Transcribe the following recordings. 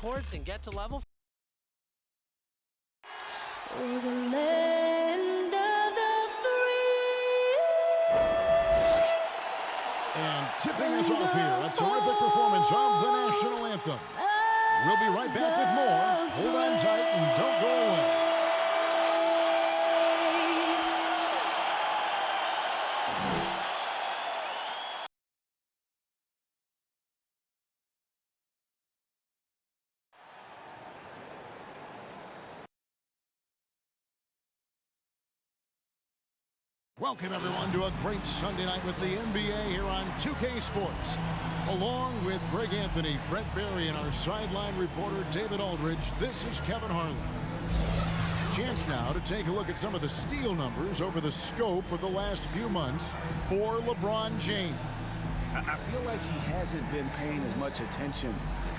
courts and get to level. We're the land of the free. And tipping us off here, a terrific performance of the national anthem. We'll be right back with more. Hold on tight and don't go away. Welcome, everyone, to a great Sunday night with the NBA here on 2K Sports. Along with Greg Anthony, Brett Barry, and our sideline reporter, David Aldridge, this is Kevin Harlan. Chance now to take a look at some of the steal numbers over the scope of the last few months for LeBron James. I feel like he hasn't been paying as much attention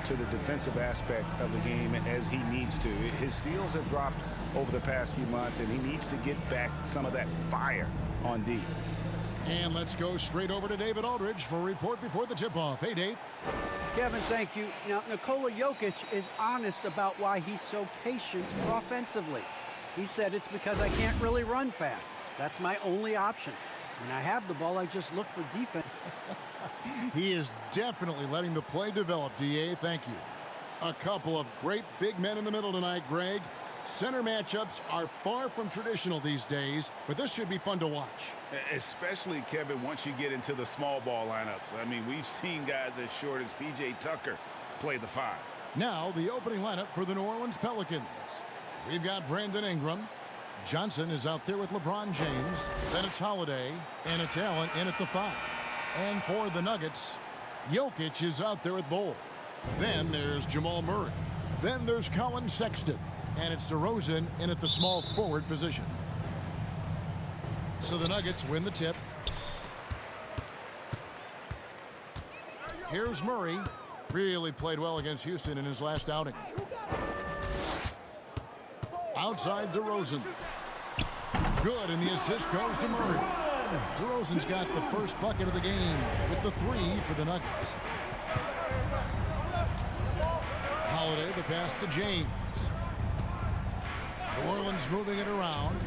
to the defensive aspect of the game as he needs to. His steals have dropped over the past few months, and he needs to get back some of that fire on D. And let's go straight over to David Aldridge for a report before the tip-off. Hey, Dave. Kevin, thank you. Now, Nikola Jokic is honest about why he's so patient offensively. He said it's because I can't really run fast. That's my only option. When I have the ball, I just look for defense. He is definitely letting the play develop, DA. Thank you. A couple of great big men in the middle tonight, Greg. Center matchups are far from traditional these days, but this should be fun to watch. Especially, Kevin, once you get into the small ball lineups. I mean, we've seen guys as short as P.J. Tucker play the 5. Now, the opening lineup for the New Orleans Pelicans. We've got Brandon Ingram. Johnson is out there with LeBron James. Then it's Holiday, and it's Allen in at the 5. And for the Nuggets, Jokic is out there with Bol. Then there's Jamal Murray. Then there's Colin Sexton. And it's DeRozan in at the small forward position. So the Nuggets win the tip. Here's Murray. Really played well against Houston in his last outing. Outside DeRozan. Good, and the assist goes to Murray. DeRozan's got the first bucket of the game with the 3 for the Nuggets. Holiday, the pass to James. New Orleans moving it around.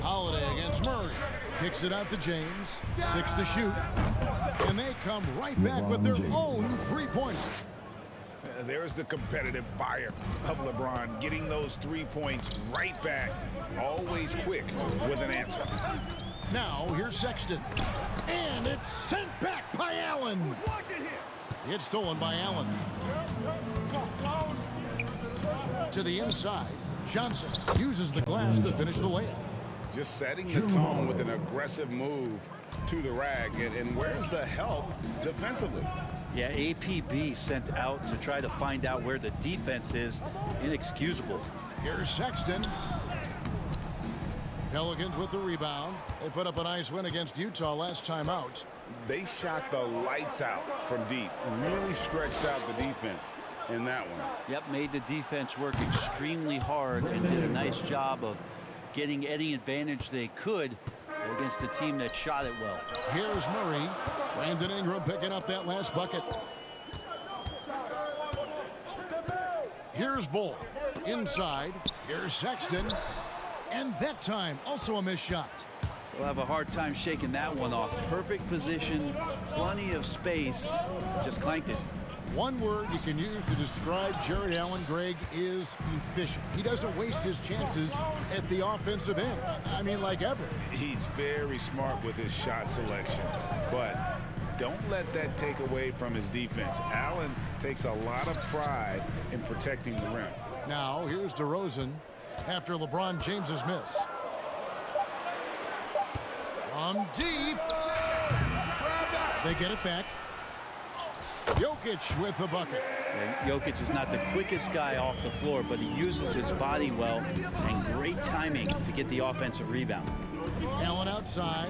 Holiday against Murray. Kicks it out to James. 6 to shoot. And they come right back with their own three-pointer. There's the competitive fire of LeBron, getting those 3 points right back. Always quick with an answer. Now, here's Sexton. And it's sent back by Allen. It's stolen by Allen. To the inside, Johnson uses the glass to finish the layup. Just setting the tone with an aggressive move to the rag. And where's the help defensively? Yeah, APB sent out to try to find out where the defense is. Inexcusable. Here's Sexton. Pelicans with the rebound. They put up a nice win against Utah last time out. They shot the lights out from deep. Really stretched out the defense in that one. Yep, made the defense work extremely hard and did a nice job of getting any advantage they could against a team that shot it well. Here's Murray. Brandon Ingram picking up that last bucket. Here's Bol. Inside. Here's Sexton. And that time, also a missed shot. We'll have a hard time shaking that one off. Perfect position, plenty of space, just clanked it. One word you can use to describe Jared Allen, Greg, is efficient. He doesn't waste his chances at the offensive end. I mean, like ever. He's very smart with his shot selection, but don't let that take away from his defense. Allen takes a lot of pride in protecting the rim. Now, here's DeRozan after LeBron James's miss. From deep. They get it back. Jokic with the bucket. And Jokic is not the quickest guy off the floor, but he uses his body well and great timing to get the offensive rebound. Allen outside.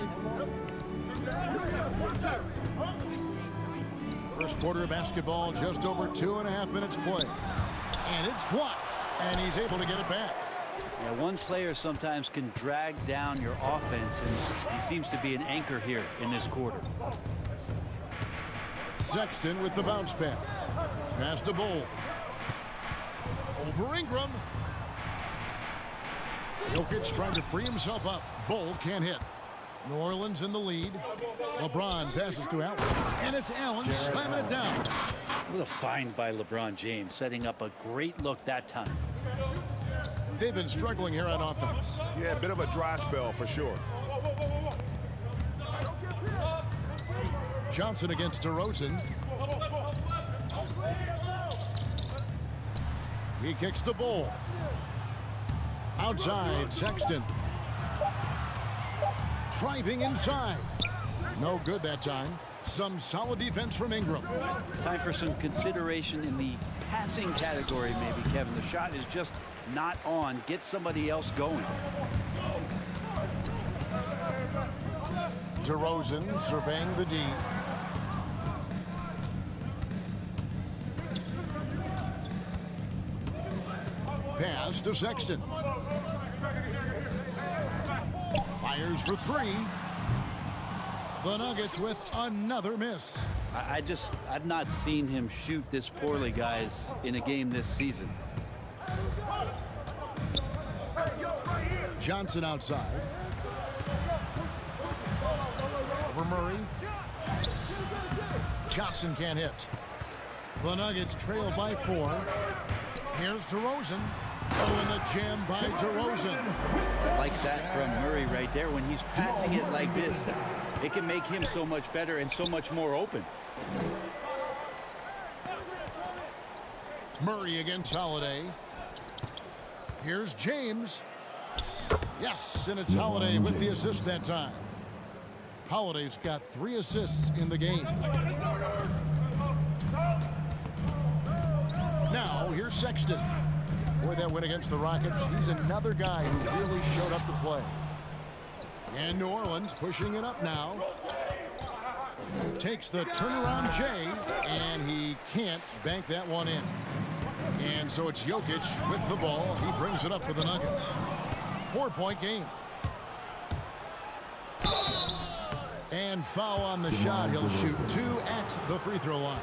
First quarter of basketball, just over 2.5 minutes play. And it's blocked, and he's able to get it back. Yeah, one player sometimes can drag down your offense, and he seems to be an anchor here in this quarter. Sexton with the bounce pass. Pass to Bull. Over Ingram. Jokic trying to free himself up. Bull can't hit. New Orleans in the lead. LeBron passes to Allen. And it's Allen slamming it down. What a find by LeBron James, setting up a great look that time. They've been struggling here on offense. Yeah, a bit of a dry spell for sure. Johnson against DeRozan. He kicks the Bull. Outside, Sexton. Driving inside. No good that time. Some solid defense from Ingram. Time for some consideration in the passing category, maybe, Kevin. The shot is just not on. Get somebody else going. DeRozan surveying the D. Pass to Sexton. Fires for three. The Nuggets with another miss. I've not seen him shoot this poorly, guys, in a game this season. Johnson outside. Over Murray. Johnson can't hit. The Nuggets trail by 4. Here's DeRozan. Oh, and the jam by DeRozan. Like that from Murray right there. When he's passing it like this, it can make him so much better and so much more open. Murray against Holiday. Here's James. Yes, and it's Holiday with the assist that time. Holiday's got 3 assists in the game. Now, here's Sexton. Boy, that win against the Rockets. He's another guy who really showed up to play. And New Orleans pushing it up now. Takes the turnaround J, and he can't bank that one in. And so it's Jokic with the ball. He brings it up for the Nuggets. 4-point game. And foul on the shot. He'll shoot 2 at the free throw line.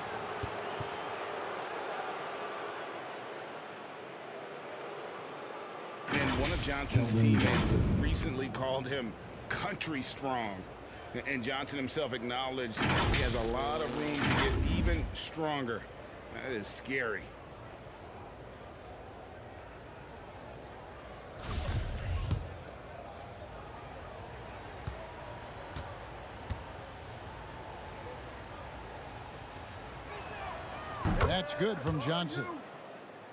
And one of Johnson's teammates recently called him country strong. And Johnson himself acknowledged he has a lot of room to get even stronger. That is scary. That's good from Johnson.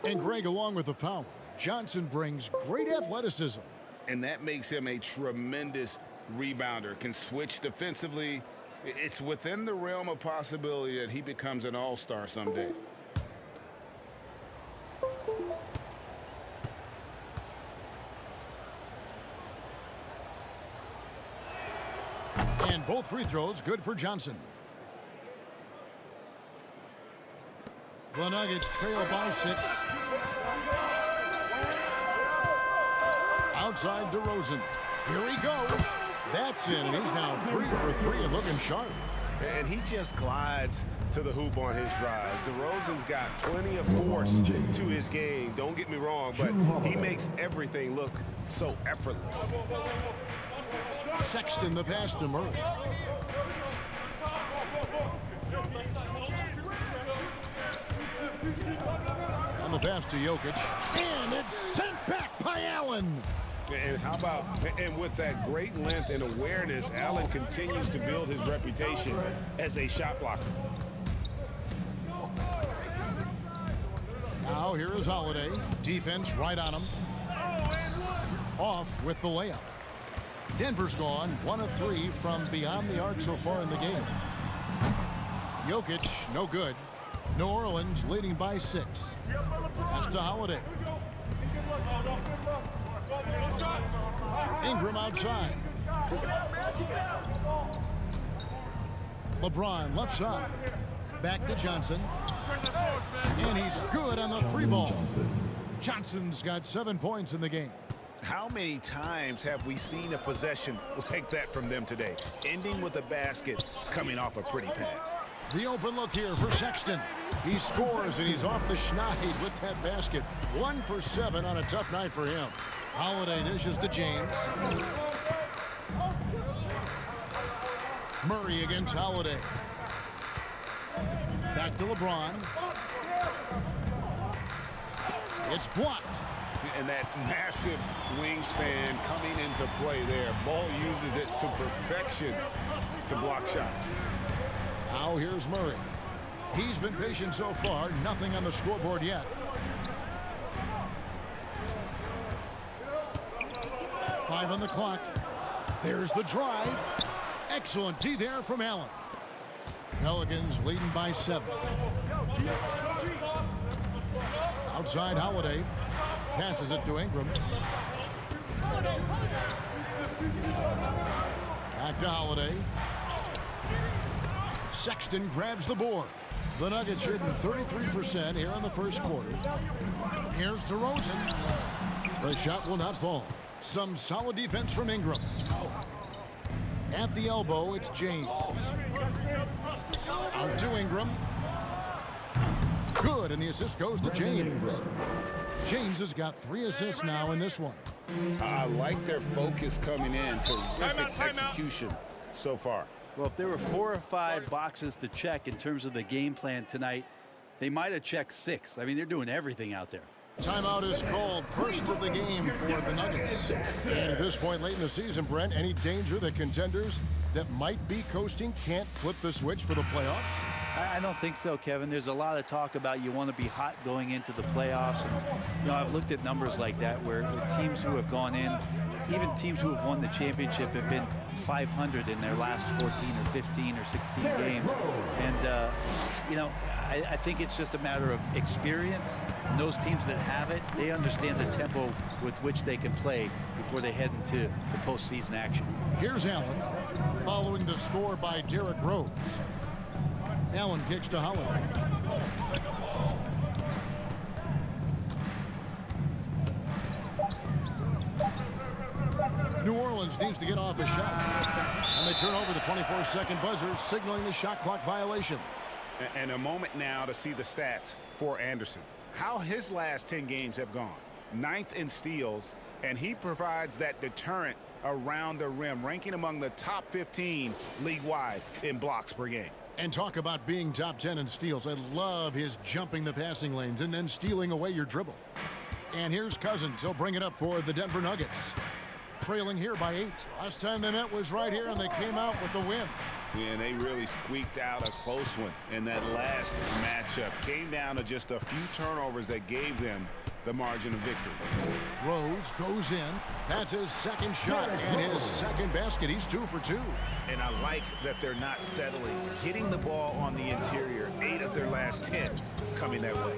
And Greg along with the power. Johnson brings great athleticism. And that makes him a tremendous rebounder. Can switch defensively. It's within the realm of possibility that he becomes an all-star someday. And both free throws good for Johnson. The Nuggets trail by 6. Outside DeRozan. Here he goes. That's it, and he's now 3 for 3 and looking sharp. And he just glides to the hoop on his drives. DeRozan's got plenty of force to his game. Don't get me wrong, but he makes everything look so effortless. Sexton the pass to Murray. On the pass to Jokic. And it's sent back by Allen. And how about, and with that great length and awareness, Allen continues to build his reputation as a shot blocker. Now here is Holiday. Defense right on him. Off with the layup. Denver's gone 1 of 3 from beyond the arc so far in the game. Jokic, no good. New Orleans leading by 6. Pass to Holiday. Ingram outside. LeBron left side. Back to Johnson. And he's good on the 3 ball. Johnson's got 7 points in the game. How many times have we seen a possession like that from them today, ending with a basket coming off a pretty pass? The open look here for Sexton. He scores, and he's off the schneid with that basket. 1 for 7 on a tough night for him. Holiday dishes to James. Murray against Holiday. Back to LeBron. It's blocked. And that massive wingspan coming into play there. Ball uses it to perfection to block shots. Now here's Murray. He's been patient so far. Nothing on the scoreboard yet. Five on the clock. There's the drive. Excellent D there from Allen. Pelicans leading by 7. Outside Holiday. Passes it to Ingram. Back to Holiday. Sexton grabs the board. The Nuggets shooting 33% here in the first quarter. Here's DeRozan. The shot will not fall. Some solid defense from Ingram. At the elbow, it's James. Out to Ingram. Good, and the assist goes to James. James has got 3 assists now in this one. I like their focus coming in. Terrific execution so far. Well, if there were 4 or 5 boxes to check in terms of the game plan tonight, they might have checked 6. I mean, they're doing everything out there. Timeout is called, first of the game for the Nuggets. And at this point late in the season, Brent, any danger that contenders that might be coasting can't flip the switch for the playoffs? I don't think so, Kevin. There's a lot of talk about you want to be hot going into the playoffs. And, I've looked at numbers like that where teams who have gone in, even teams who have won the championship, have been 500 in their last 14 or 15 or 16 games. And, I think it's just a matter of experience. And those teams that have it, they understand the tempo with which they can play before they head into the postseason action. Here's Allen, following the score by Derrick Rose. Allen kicks to Holiday. New Orleans needs to get off a shot. And they turn over the 24-second buzzer, signaling the shot clock violation. And a moment now to see the stats for Anderson. How his last 10 games have gone. 9th in steals, and he provides that deterrent around the rim, ranking among the top 15 league-wide in blocks per game. And talk about being top 10 in steals. I love his jumping the passing lanes and then stealing away your dribble. And here's Cousins. He'll bring it up for the Denver Nuggets. Trailing here by 8. Last time they met was right here, and they came out with the win. And they really squeaked out a close one in that last matchup. Came down to just a few turnovers that gave them the margin of victory. Rose goes in. That's his second shot and his second basket. He's 2 for 2. And I like that they're not settling. Getting the ball on the interior. 8 of their last 10 coming that way.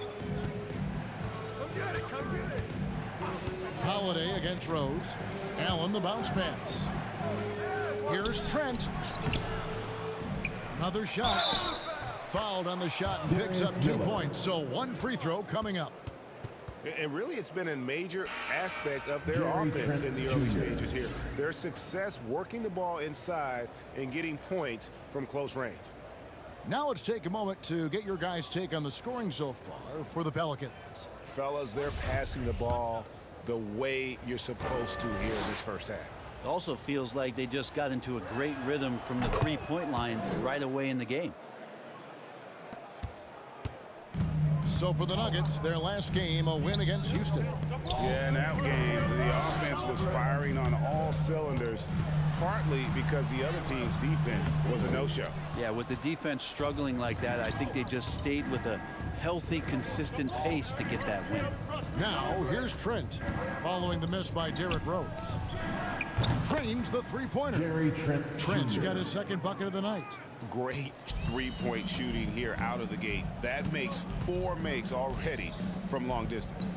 Holiday against Rose. Allen the bounce pass. Here's Trent. Another shot. Fouled on the shot and picks up 2 points. So 1 free throw coming up. And really, it's been a major aspect of their offense in the early stages here. Their success working the ball inside and getting points from close range. Now let's take a moment to get your guys' take on the scoring so far for the Pelicans. Fellas, they're passing the ball the way you're supposed to here in this first half. It also feels like they just got into a great rhythm from the 3-point line right away in the game. So for the Nuggets, their last game, a win against Houston. Yeah, in that game, the offense was firing on all cylinders, partly because the other team's defense was a no-show. Yeah, with the defense struggling like that, I think they just stayed with a healthy, consistent pace to get that win. Now, here's Trent, following the miss by Derrick Rose. Drains the three-pointer. Trent's got his second bucket of the night. Great three-point shooting here out of the gate. That makes 4 makes already from long distance.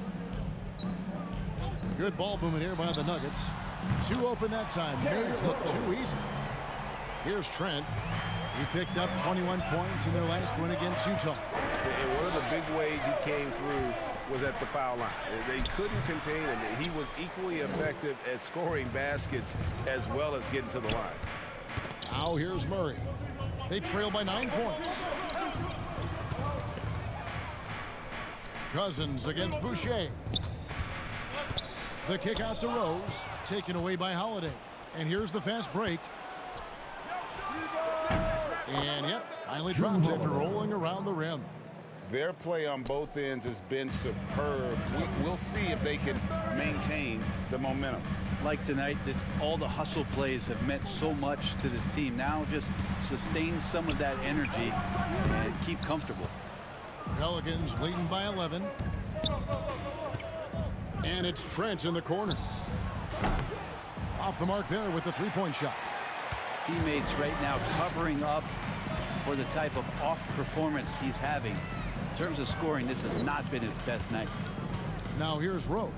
Good ball movement here by the Nuggets. 2 open that time. Made it look too easy. Here's Trent. He picked up 21 points in their last win against Utah. And one of the big ways he came through was at the foul line. They couldn't contain him. He was equally effective at scoring baskets as well as getting to the line. Now here's Murray. They trail by 9 points. Cousins against Boucher. The kick out to Rose, taken away by Holiday. And here's the fast break. And yep, finally drops after rolling around the rim. Their play on both ends has been superb. We'll see if they can maintain the momentum. Like tonight, that all the hustle plays have meant so much to this team. Now just sustain some of that energy and keep comfortable. Pelicans leading by 11. And it's Trent in the corner. Off the mark there with the three-point shot. Teammates right now covering up for the type of off performance he's having. In terms of scoring, this has not been his best night. Now here's Rose.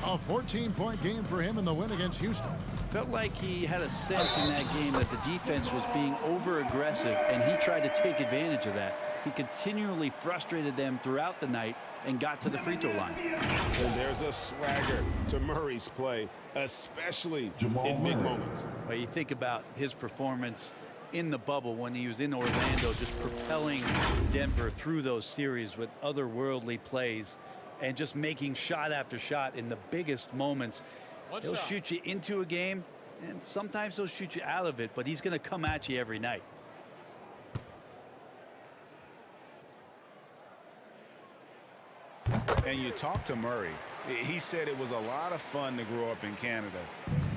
A 14-point game for him in the win against Houston. Felt like he had a sense in that game that the defense was being over-aggressive, and he tried to take advantage of that. He continually frustrated them throughout the night and got to the free throw line. And there's a swagger to Murray's play, especially in big moments. Well, you think about his performance in the bubble when he was in Orlando, just propelling Denver through those series with otherworldly plays and just making shot after shot in the biggest moments. He'll shoot you into a game, and sometimes he'll shoot you out of it, but he's going to come at you every night. And you talk to Murray. He said it was a lot of fun to grow up in Canada.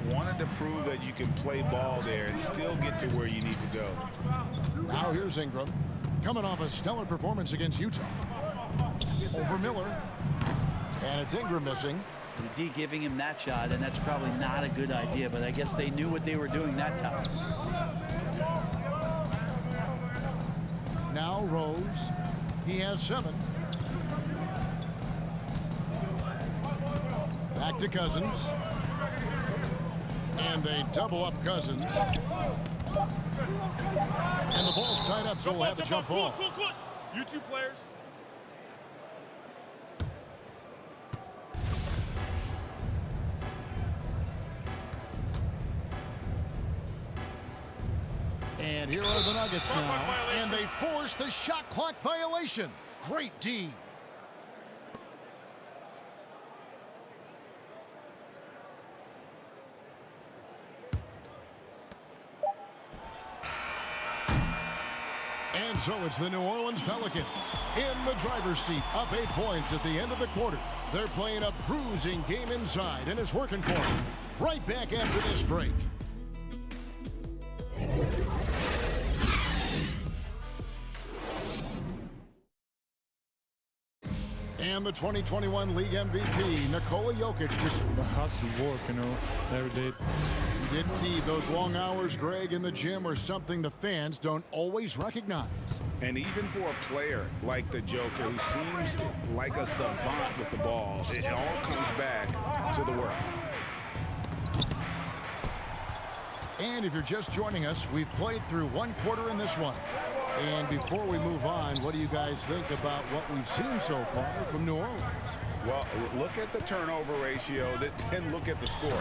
Wanted to prove that you can play ball there and still get to where you need to go. Now here's Ingram, coming off a stellar performance against Utah. Over Miller. And it's Ingram missing. The D giving him that shot, and that's probably not a good idea, but I guess they knew what they were doing that time. Now Rose. He has 7. Back to Cousins. And they double up Cousins. And the ball's tied up, so we'll have a jump ball. Cool. You two players. And here are the Nuggets now. And they force the shot clock violation. Great D. And so it's the New Orleans Pelicans in the driver's seat, up 8 points at the end of the quarter. They're playing a bruising game inside, and it's working for them. Right back after this break. And the 2021 League MVP, Nikola Jokic, just hustle work, every day. didn't need those long hours, Greg, in the gym are something the fans don't always recognize. And even for a player like the Joker, who seems like a savant with the ball, it all comes back to the work. And if you're just joining us, we've played through 1 quarter in this one. And before we move on, what do you guys think about what we've seen so far from New Orleans? Well, look at the turnover ratio, then look at the score.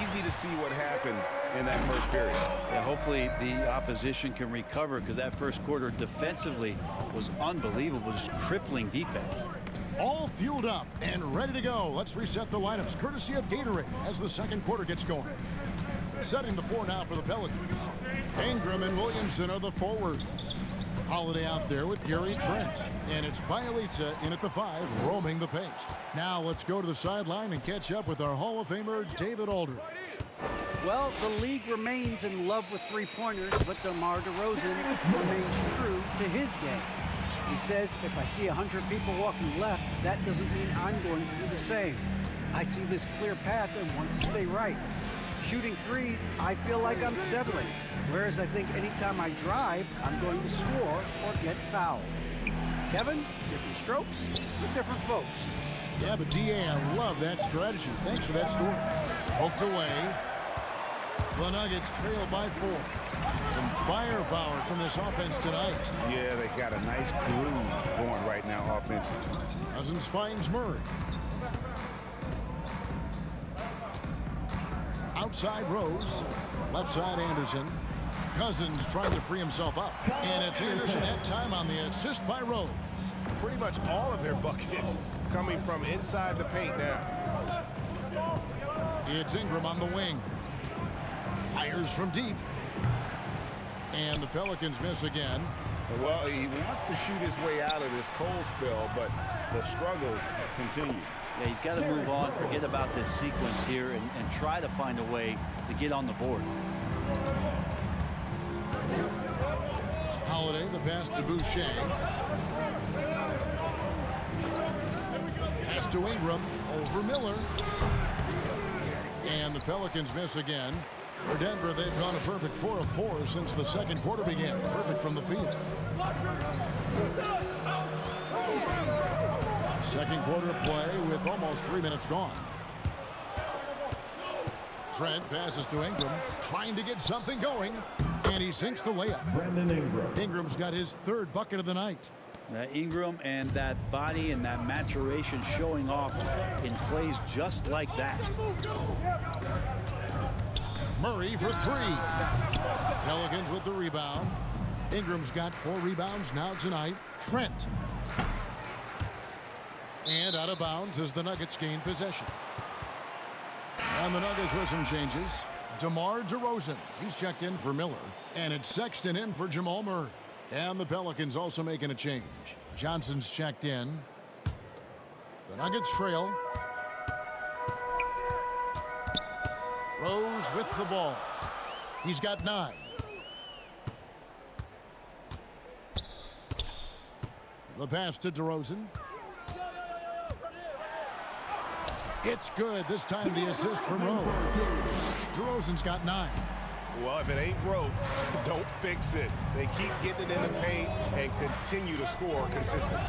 Easy to see what happened in that first period. Yeah, hopefully the opposition can recover, because that first quarter defensively was unbelievable, just crippling defense. All fueled up and ready to go. Let's reset the lineups, courtesy of Gatorade, as the second quarter gets going. Setting the floor now for the Pelicans. Ingram and Williamson are the forwards. Holiday out there with Gary Trent. And it's Bielitsa in at the 5, roaming the paint. Now let's go to the sideline and catch up with our Hall of Famer, David Aldridge. Well, the league remains in love with three-pointers, but DeMar DeRozan remains true to his game. He says, if I see 100 people walking left, that doesn't mean I'm going to do the same. I see this clear path and want to stay right. Shooting threes, I feel like I'm settling. Whereas I think anytime I drive, I'm going to score or get fouled. Kevin, different strokes with different folks. Yeah, but D.A., I love that strategy. Thanks for that story. Poked away. The Nuggets trail by 4. Some firepower from this offense tonight. Yeah, they got a nice groove going right now offensively. Cousins finds Murray. Outside Rose. Left side Anderson. Cousins trying to free himself up. And it's Anderson that time on the assist by Rose. pretty much all of their buckets coming from inside the paint now. It's Ingram on the wing. Fires from deep. And the Pelicans miss again. Well, he wants to shoot his way out of this cold spell, but the struggles continue. Yeah, he's got to move on, forget about this sequence here, and try to find a way to get on the board. Holiday, the pass to Boucher. Pass to Ingram, over Miller. And the Pelicans miss again. For Denver, they've gone a perfect 4 of 4 since the second quarter began. Perfect from the field. Second quarter play with almost 3 minutes gone. Trent passes to Ingram, trying to get something going, and he sinks the layup. Brandon Ingram. Ingram's got his third bucket of the night. Ingram and that body and that maturation showing off in plays just like that. Murray for 3. Pelicans with the rebound. Ingram's got 4 rebounds now tonight. Trent. And out of bounds as the Nuggets gain possession. And the Nuggets with some changes. DeMar DeRozan, he's checked in for Miller. And it's Sexton in for Jamal Murray. And the Pelicans also making a change. Johnson's checked in. The Nuggets trail. Rose with the ball. He's got 9. The pass to DeRozan. It's good. This time the assist from Rose. DeRozan's got 9. Well, if it ain't broke, don't fix it. They keep getting it in the paint and continue to score consistently.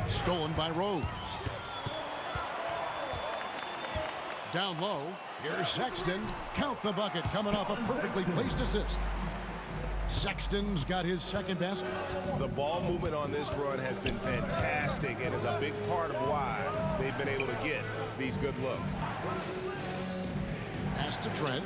Stolen by Rose. Down low. Here's Sexton. Count the bucket coming off a perfectly placed assist. Sexton's got his second basket. The ball movement on this run has been fantastic and is a big part of why they've been able to get these good looks. Pass to Trent.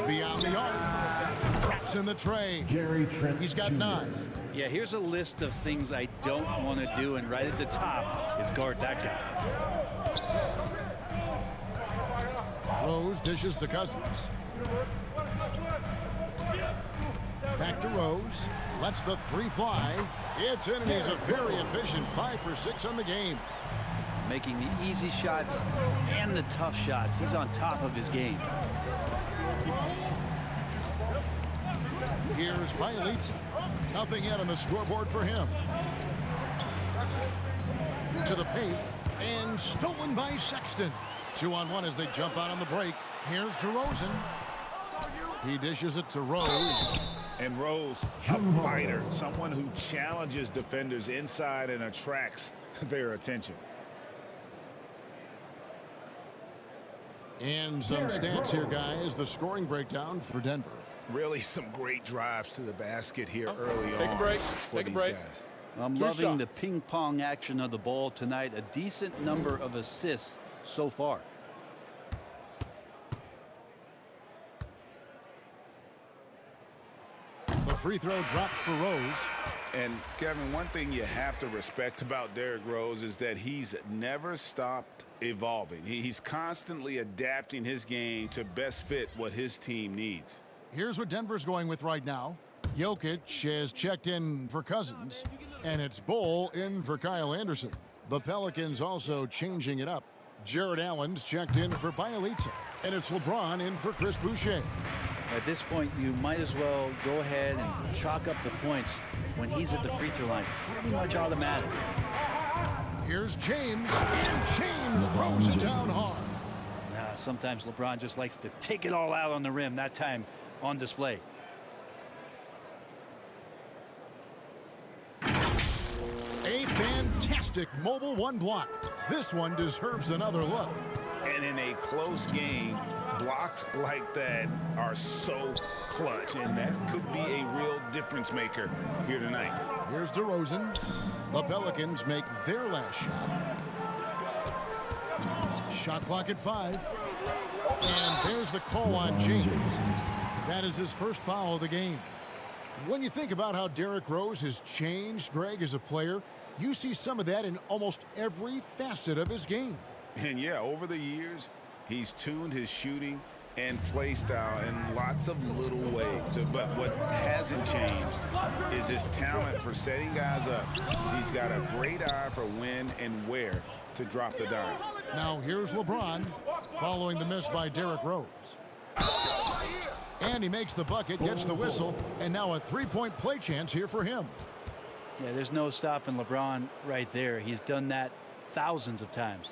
Beyond the arc. Traps in the tray. Gary Trent. He's got 9. Yeah, here's a list of things I don't want to do, and right at the top is guard that guy. Rose dishes to Cousins. Back to Rose. Lets the 3 fly. It's in, and he's a very efficient 5 for 6 on the game. Making the easy shots and the tough shots. He's on top of his game. Here's Bielitsa. Nothing yet on the scoreboard for him. To the paint, and stolen by Sexton. 2-on-1 as they jump out on the break. Here's DeRozan. He dishes it to Rose. And Rose, a fighter, someone who challenges defenders inside and attracts their attention. And some stats here, guys. The scoring breakdown for Denver. Really some great drives to the basket here early on. Take a break. For Take a these break. guys. I'm loving the ping pong action of the ball tonight. A decent number of assists so far. The free throw drops for Rose. And Kevin, one thing you have to respect about Derrick Rose is that he's never stopped evolving. He's constantly adapting his game to best fit what his team needs. Here's what Denver's going with right now. Jokic has checked in for Cousins, and it's Bull in for Kyle Anderson. The Pelicans also changing it up. Jared Allen's checked in for Bielitsa, and it's LeBron in for Chris Boucher. At this point, you might as well go ahead and chalk up the points when he's at the free throw line. Pretty much automatic. Here's James, and James throws it down hard. Sometimes LeBron just likes to take it all out on the rim, that time on display. A fantastic mobile 1 block. This one deserves another look. And in a close game, blocks like that are so clutch, and that could be a real difference maker here tonight. Here's DeRozan. The Pelicans make their last shot. Shot clock at 5. And there's the call on James. That is his first foul of the game. When you think about how Derrick Rose has changed, Greg, as a player, you see some of that in almost every facet of his game. And yeah, over the years, he's tuned his shooting and play style in lots of little ways. But what hasn't changed is his talent for setting guys up. He's got a great eye for when and where to drop the dime. Now here's LeBron following the miss by Derrick Rose. And he makes the bucket, gets the whistle, and now a three-point play chance here for him. Yeah, there's no stopping LeBron right there. He's done that thousands of times.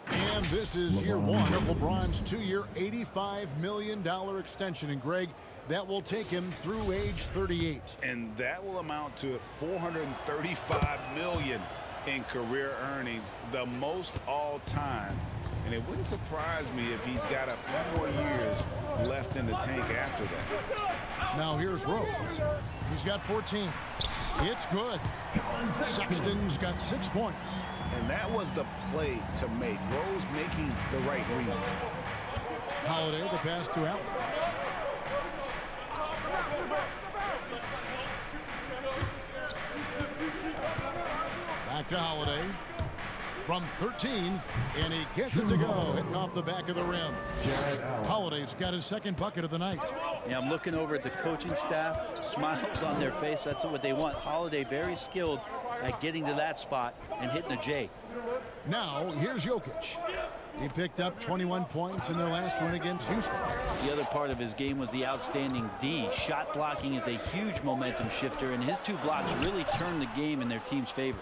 And this is year one of LeBron's two-year, $85 million extension. And, Greg, that will take him through age 38. And that will amount to $435 million in career earnings, the most all time. And it wouldn't surprise me if he's got a few more years left in the tank after that. Now here's Rose. He's got 14. It's good. Sexton's got 6 points. And that was the play to make. Rose making the right read. Holiday, the pass to Allen. Back to Holiday. From 13, and he gets it to go, hitting off the back of the rim. Holiday's got his second bucket of the night. Yeah, I'm looking over at the coaching staff, smiles on their face. That's what they want. Holiday very skilled at getting to that spot and hitting a J. Now, here's Jokic. He picked up 21 points in their last win against Houston. The other part of his game was the outstanding D. Shot blocking is a huge momentum shifter, and his 2 blocks really turned the game in their team's favor.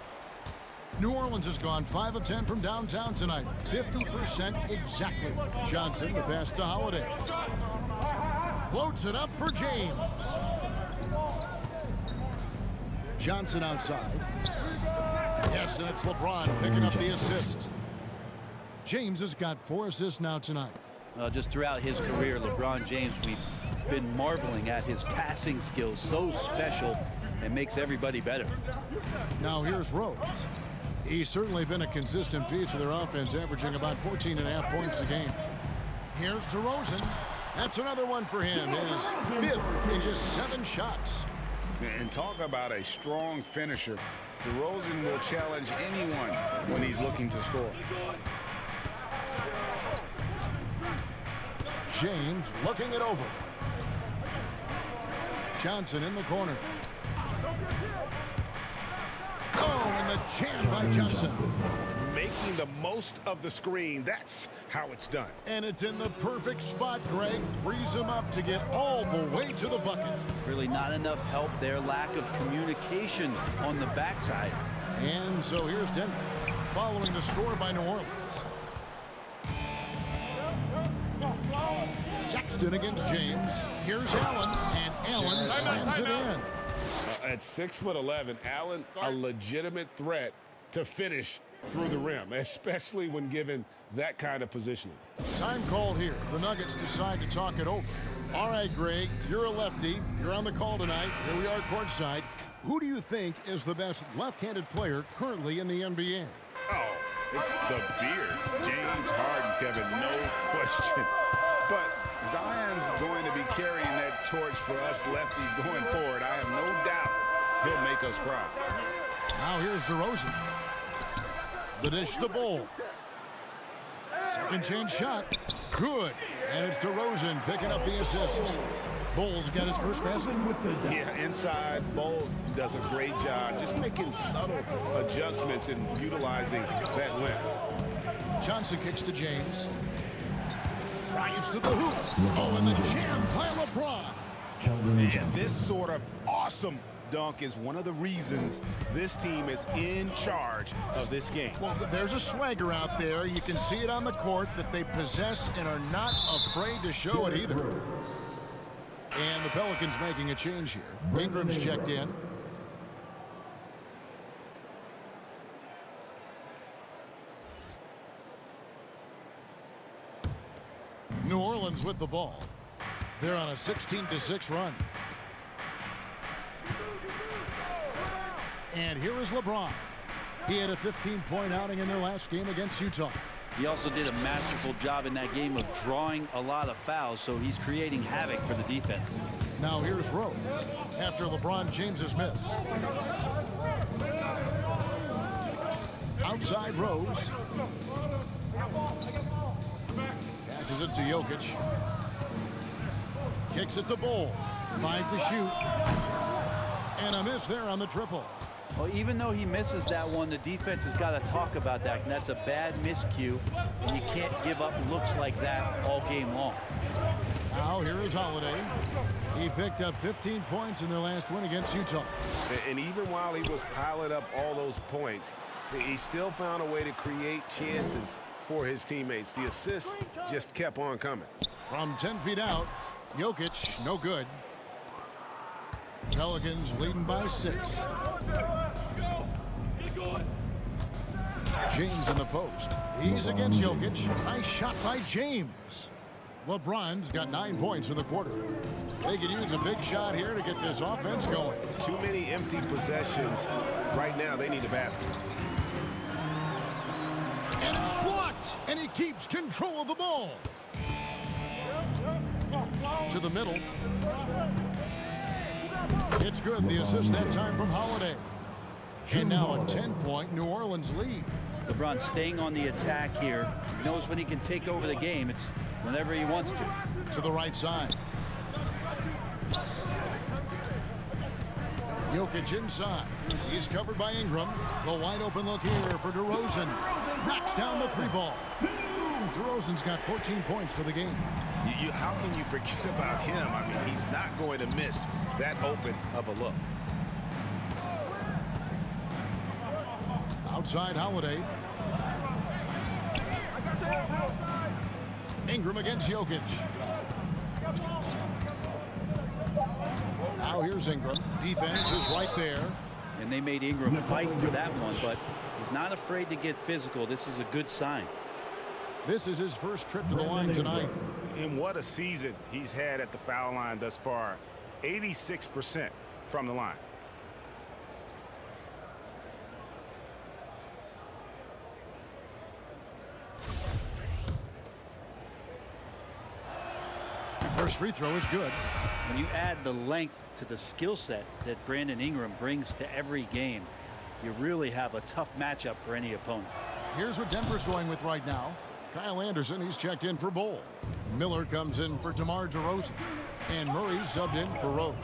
New Orleans has gone 5 of 10 from downtown tonight. 50% exactly. Johnson, the pass to Holiday. Floats it up for James. Johnson outside. Yes, and it's LeBron picking up the assist. James has got 4 assists now tonight. Just throughout his career, LeBron James, we've been marveling at his passing skills. So special and makes everybody better. Now here's Rose. He's certainly been a consistent piece of their offense, averaging about 14.5 points a game. Here's DeRozan. That's another one for him. His 5th in just 7 shots. And talk about a strong finisher. DeRozan will challenge anyone when he's looking to score. James looking it over. Johnson in the corner. Oh, and the jam by Johnson. Making the most of the screen. That's how it's done. And it's in the perfect spot, Greg. Frees him up to get all the way to the bucket. Really not enough help there. Lack of communication on the backside. And so here's Denver, following the score by New Orleans. Sexton against James. Here's Allen, and Allen slams it in. At 6'11", Allen, a legitimate threat to finish through the rim, especially when given that kind of positioning. Time called here. The Nuggets decide to talk it over. All right, Greg, you're a lefty. You're on the call tonight. Here we are courtside. Who do you think is the best left-handed player currently in the NBA? Oh, it's the beard. James Harden, Kevin, no question. But Zion's going to be carrying that torch for us lefties going forward. I have no doubt he'll make us proud. Now here's DeRozan. The dish to Bull. Second chance shot. Good. And it's DeRozan picking up the assist. Bull's got his first basket. Yeah, inside, Bull does a great job just making subtle adjustments and utilizing that length. Johnson kicks to James. Drives to the hoop. Oh, and the jam by LeBron. And this sort of awesome dunk is one of the reasons this team is in charge of this game. Well, there's a swagger out there. You can see it on the court that they possess and are not afraid to show it either. And the Pelicans making a change here. Ingram's checked in. New Orleans with the ball. They're on a 16-6 run. And here is LeBron. He had a 15-point outing in their last game against Utah. He also did a masterful job in that game of drawing a lot of fouls, so he's creating havoc for the defense. Now here's Rose after LeBron James's miss. Outside Rose. Passes it to Jokic. Kicks it to Bull. 5 to shoot. And a miss there on the triple. Well, even though he misses that one, the defense has got to talk about that. And that's a bad miscue. And you can't give up looks like that all game long. Now here is Holiday. He picked up 15 points in their last win against Utah. And even while he was piling up all those points, he still found a way to create chances for his teammates. The assists just kept on coming. From 10 feet out, Jokic, no good. Pelicans leading by 6. James in the post. He's against Jokic. Nice shot by James. LeBron's got 9 points in the quarter. They could use a big shot here to get this offense going. Too many empty possessions. Right now, they need a basket. And it's blocked. And he keeps control of the ball. To the middle. It's good. The assist that time from Holiday. And now a 10-point New Orleans lead. LeBron staying on the attack here. He knows when he can take over the game. It's whenever he wants to. To the right side. Jokic inside. He's covered by Ingram. The wide open look here for DeRozan. Knocks down the 3-ball. DeRozan's got 14 points for the game. How can you forget about him? I mean, he's not going to miss that open of a look. Outside Holiday. Ingram against Jokic. Now here's Ingram. Defense is right there. And they made Ingram fight for that one, but he's not afraid to get physical. This is a good sign. This is his first trip to the line tonight. And what a season he's had at the foul line thus far. 86% from the line. First free throw is good. When you add the length to the skill set that Brandon Ingram brings to every game, you really have a tough matchup for any opponent. Here's what Denver's going with right now. Kyle Anderson, he's checked in for Bull. Miller comes in for DeMar DeRozan. And Murray's subbed in for Rose.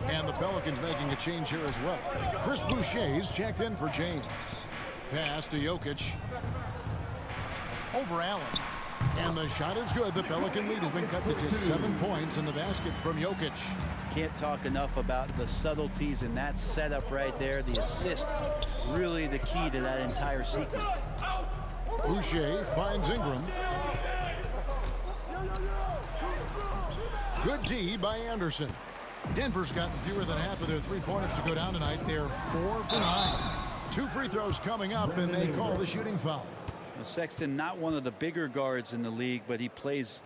And the Pelicans making a change here as well. Chris Boucher's checked in for James. Pass to Jokic. Over Allen. And the shot is good. The Pelican lead has been cut to just 7 points in the basket from Jokic. Can't talk enough about the subtleties in that setup right there. The assist, really the key to that entire sequence. Boucher finds Ingram. Good D by Anderson. Denver's gotten fewer than half of their three-pointers to go down tonight. They're 4 for 9. 2 free throws coming up, and they call the shooting foul. Well, Sexton, not one of the bigger guards in the league, but he plays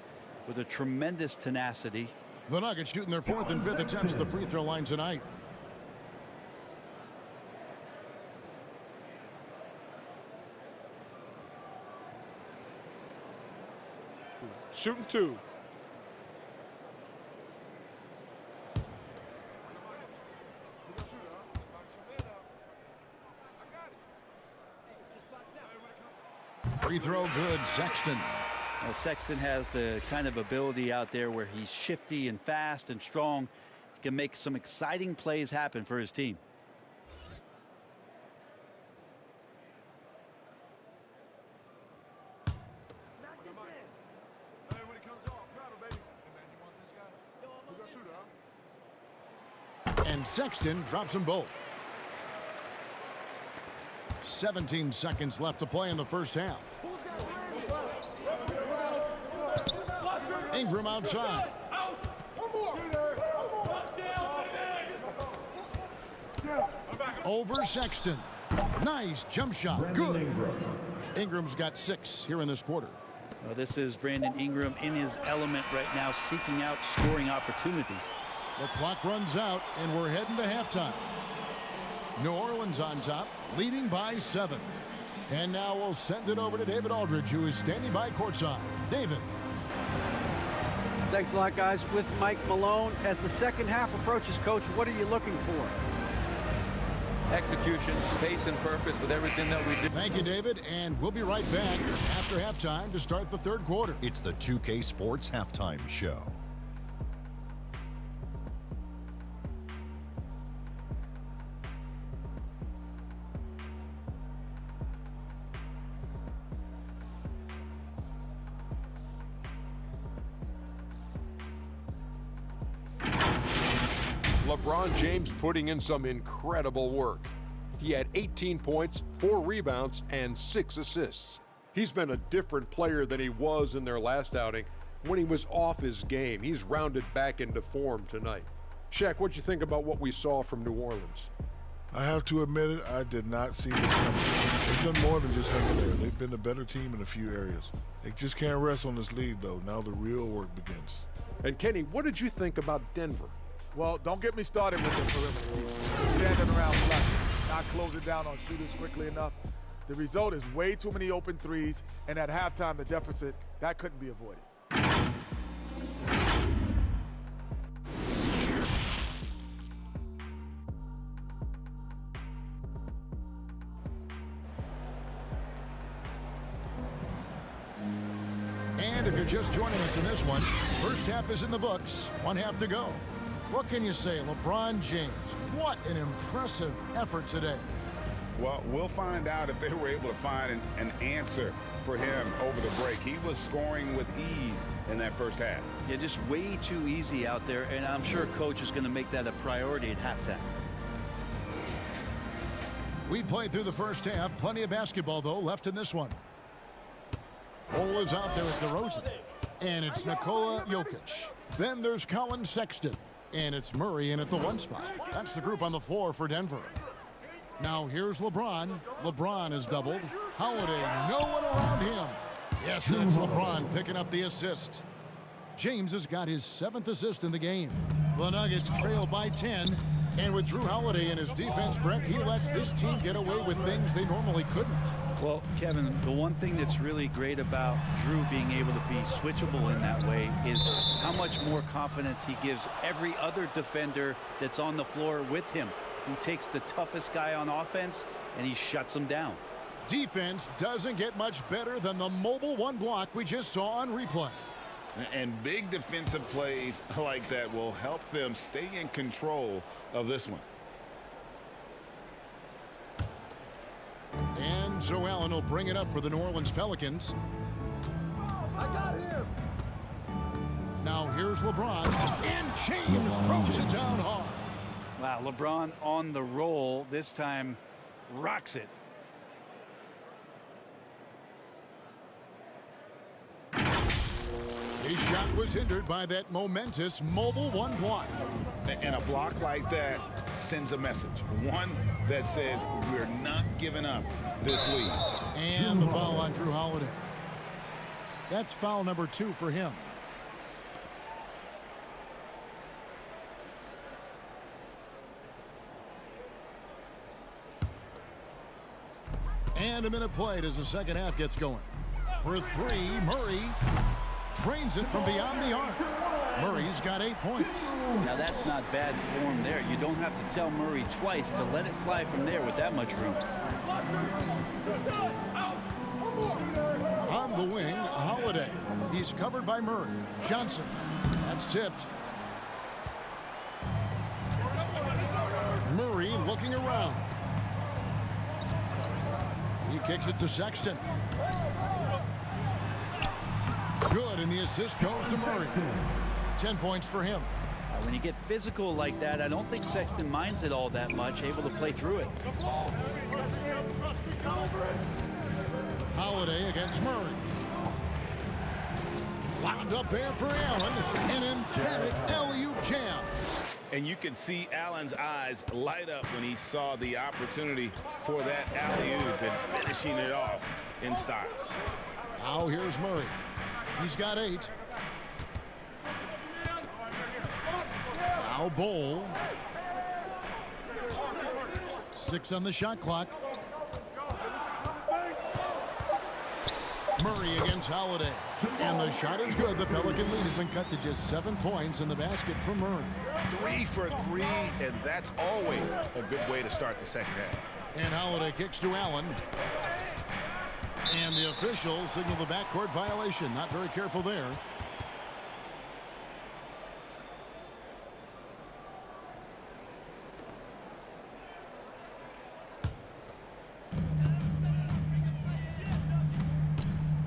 with a tremendous tenacity. The Nuggets shooting their 4th and 5th attempts at the free throw line tonight. Shooting 2. Free throw good, Sexton. Well, Sexton has the kind of ability out there where he's shifty and fast and strong. He can make some exciting plays happen for his team. And Sexton drops them both. 17 seconds left to play in the first half. Ingram outside. Over Sexton. Nice jump shot. Good. Ingram's got 6 here in this quarter. Well, this is Brandon Ingram in his element right now, seeking out scoring opportunities. The clock runs out, and we're heading to halftime. New Orleans on top, leading by 7. And now we'll send it over to David Aldridge, who is standing by courtside. David. Thanks a lot, guys. With Mike Malone, as the second half approaches, Coach, what are you looking for? Execution, pace, and purpose with everything that we do. Thank you, David, and we'll be right back after halftime to start the third quarter. It's the 2K Sports Halftime Show. LeBron James putting in some incredible work. He had 18 points, 4 rebounds, and 6 assists. He's been a different player than he was in their last outing when he was off his game. He's rounded back into form tonight. Shaq, what'd you think about what we saw from New Orleans? I have to admit it, I did not see this coming. They've done more than just hang in there. They've been a better team in a few areas. They just can't rest on this lead, though. Now the real work begins. And Kenny, what did you think about Denver? Well, don't get me started with the perimeter. Standing around flat, not closing down on shooters quickly enough. The result is way too many open threes, and at halftime, the deficit, that couldn't be avoided. And if you're just joining us in this one, first half is in the books, 1 half to go. What can you say, LeBron James? What an impressive effort today. Well, we'll find out if they were able to find an answer for him over the break. He was scoring with ease in that first half. Yeah, just way too easy out there, and I'm sure Coach is going to make that a priority at halftime. We played through the first half. Plenty of basketball, though, left in this one. Ball is out there at DeRozan. And it's Nikola Jokic. Then there's Colin Sexton. And it's Murray in at the 1 spot. That's the group on the floor for Denver. Now here's LeBron. LeBron is doubled. Holiday, no one around him. Yes, and it's LeBron picking up the assist. James has got his 7th assist in the game. The Nuggets trail by 10. And with Drew Holiday in his defense, Brent, he lets this team get away with things they normally couldn't. Well, Kevin, the one thing that's really great about Drew being able to be switchable in that way is how much more confidence he gives every other defender that's on the floor with him. He takes the toughest guy on offense and he shuts him down. Defense doesn't get much better than the mobile 1 block we just saw on replay. And big defensive plays like that will help them stay in control of this one. And Joe Allen will bring it up for the New Orleans Pelicans. I got him! Now here's LeBron, and James throws it down hard. Wow, LeBron on the roll, this time rocks it. His shot was hindered by that momentous mobile 1 block. And a block like that sends a message. One that says we're not giving up this lead. And the foul on Drew Holiday. That's foul number 2 for him. And a minute played as the second half gets going. For 3, Murray drains it from beyond the arc. Murray's got 8 points. Now that's not bad form there. You don't have to tell Murray twice to let it fly from there with that much room. On the wing, Holiday. He's covered by Murray. Johnson. That's tipped. Murray looking around. He kicks it to Sexton. Good, and the assist goes to Murray. 10 points for him. When you get physical like that, I don't think Sexton minds it all that much, able to play through it. Holiday against Murray. Wound up there for Allen. An emphatic alley-oop jam. And you can see Allen's eyes light up when he saw the opportunity for that alley-oop and finishing it off in style. Now here's Murray. He's got 8. Now Bowl. 6 on the shot clock. Murray against Holiday. And the shot is good. The Pelican lead has been cut to just 7 points in the basket from Murray. 3 for 3, and that's always a good way to start the second half. And Holiday kicks to Allen. And the officials signal the backcourt violation. Not very careful there.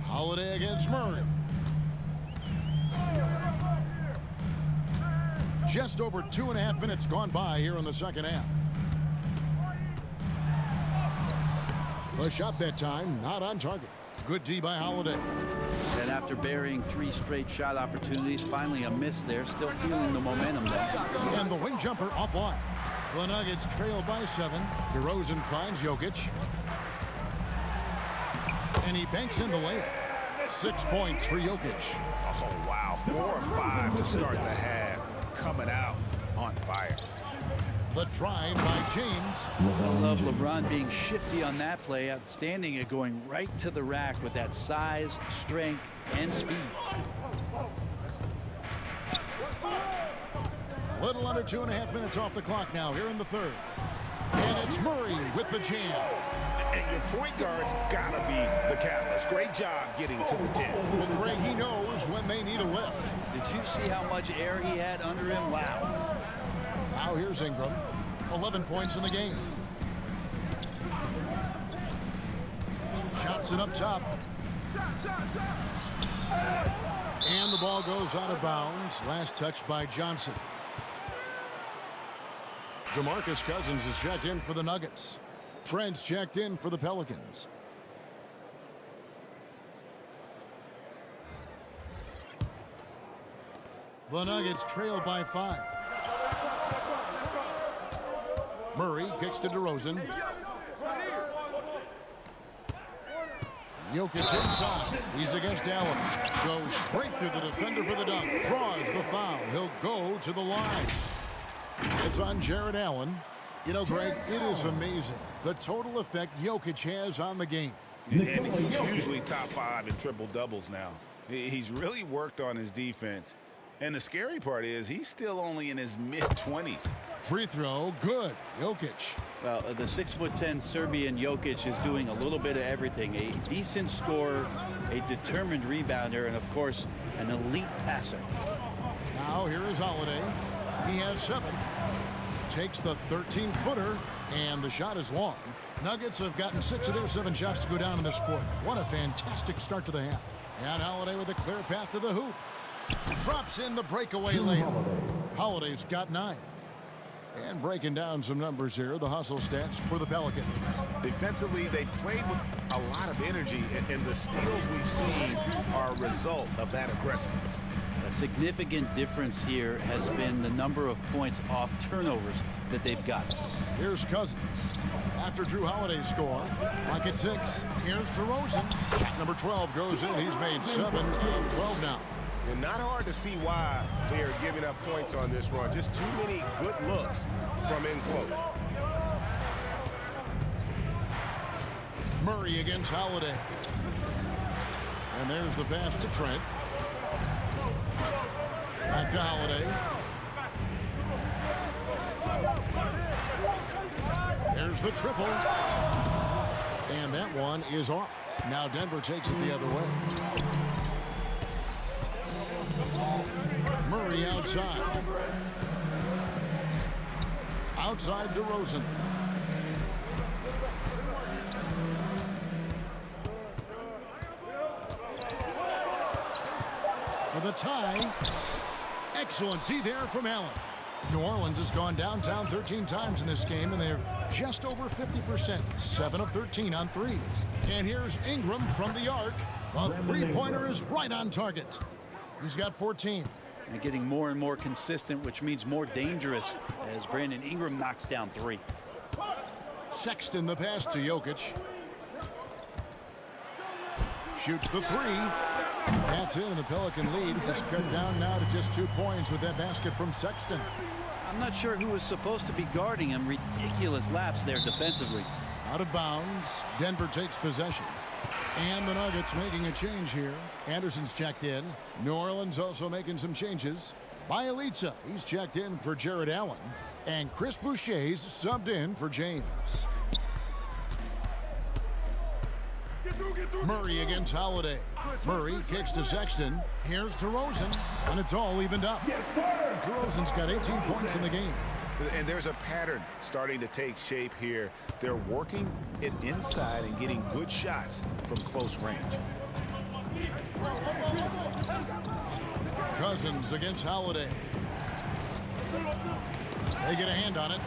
Holiday against Murray. Just over 2.5 minutes gone by here in the second half. The shot that time, not on target. Good D by Holiday. And after burying 3 straight shot opportunities, finally a miss there. Still feeling the momentum though. And the wing jumper offline. The Nuggets trail by 7. DeRozan finds Jokic. And he banks in the layup. 6 points for Jokic. Oh, wow. 4 or 5 to start the half. Coming out on fire. The drive by James. I love LeBron being shifty on that play. Outstanding at going right to the rack with that size, strength, and speed. A little under 2.5 minutes off the clock now here in the third. And it's Murray with the jam. And your point guard's got to be the catalyst. Great job getting to the 10. But Greg, he knows when they need a lift. Did you see how much air he had under him? Wow. Now here's Ingram. 11 points in the game. Johnson up top. And the ball goes out of bounds. Last touch by Johnson. DeMarcus Cousins is checked in for the Nuggets. Trent's checked in for the Pelicans. The Nuggets trail by 5. Murray kicks to DeRozan. Jokic inside. He's against Allen. Goes straight through the defender for the dunk. Draws the foul. He'll go to the line. It's on Jared Allen. You know, Greg, it is amazing the total effect Jokic has on the game. And he's usually top 5 in triple-doubles now. He's really worked on his defense. And the scary part is he's still only in his mid-20s. Free throw, good. Jokic. Well, the 6'10" Serbian Jokic is doing a little bit of everything. A decent scorer, a determined rebounder, and of course, an elite passer. Now here is Holiday. He has 7. Takes the 13-footer, and the shot is long. Nuggets have gotten 6 of their 7 shots to go down in this quarter. What a fantastic start to the half. And Holiday with a clear path to the hoop. Drops in the breakaway layup. Holiday's got 9. And breaking down some numbers here, the hustle stats for the Pelicans. Defensively, they played with a lot of energy, and the steals we've seen are a result of that aggressiveness. A significant difference here has been the number of points off turnovers that they've got. Here's Cousins. After Drew Holiday's score, like at 6. Here's DeRozan. Shot number 12 goes in. He's made 7 of 12 now. And not hard to see why they are giving up points on this run. Just too many good looks from in close. Murray against Holiday. And there's the pass to Trent. Back to Holiday. There's the triple. And that one is off. Now Denver takes it the other way. Murray outside. Outside DeRozan. For the tie. Excellent D there from Allen. New Orleans has gone downtown 13 times in this game, and they're just over 50%. 7 of 13 on threes. And here's Ingram from the arc. A three-pointer is right on target. He's got 14. And getting more and more consistent, which means more dangerous as Brandon Ingram knocks down 3. Sexton the pass to Jokic. Shoots the 3. That's in, and the Pelican lead is cut down now to just 2 points with that basket from Sexton. I'm not sure who was supposed to be guarding him. Ridiculous lapse there defensively. Out of bounds. Denver takes possession. And the Nuggets making a change here. Anderson's checked in. New Orleans also making some changes. Bielitsa, he's checked in for Jared Allen. And Chris Boucher's subbed in for James. Murray against Holiday. Murray kicks to Sexton. Here's DeRozan, and it's all evened up. DeRozan's got 18 points in the game. And there's a pattern starting to take shape here. They're working it inside and getting good shots from close range. Cousins against Holiday. They get a hand on it.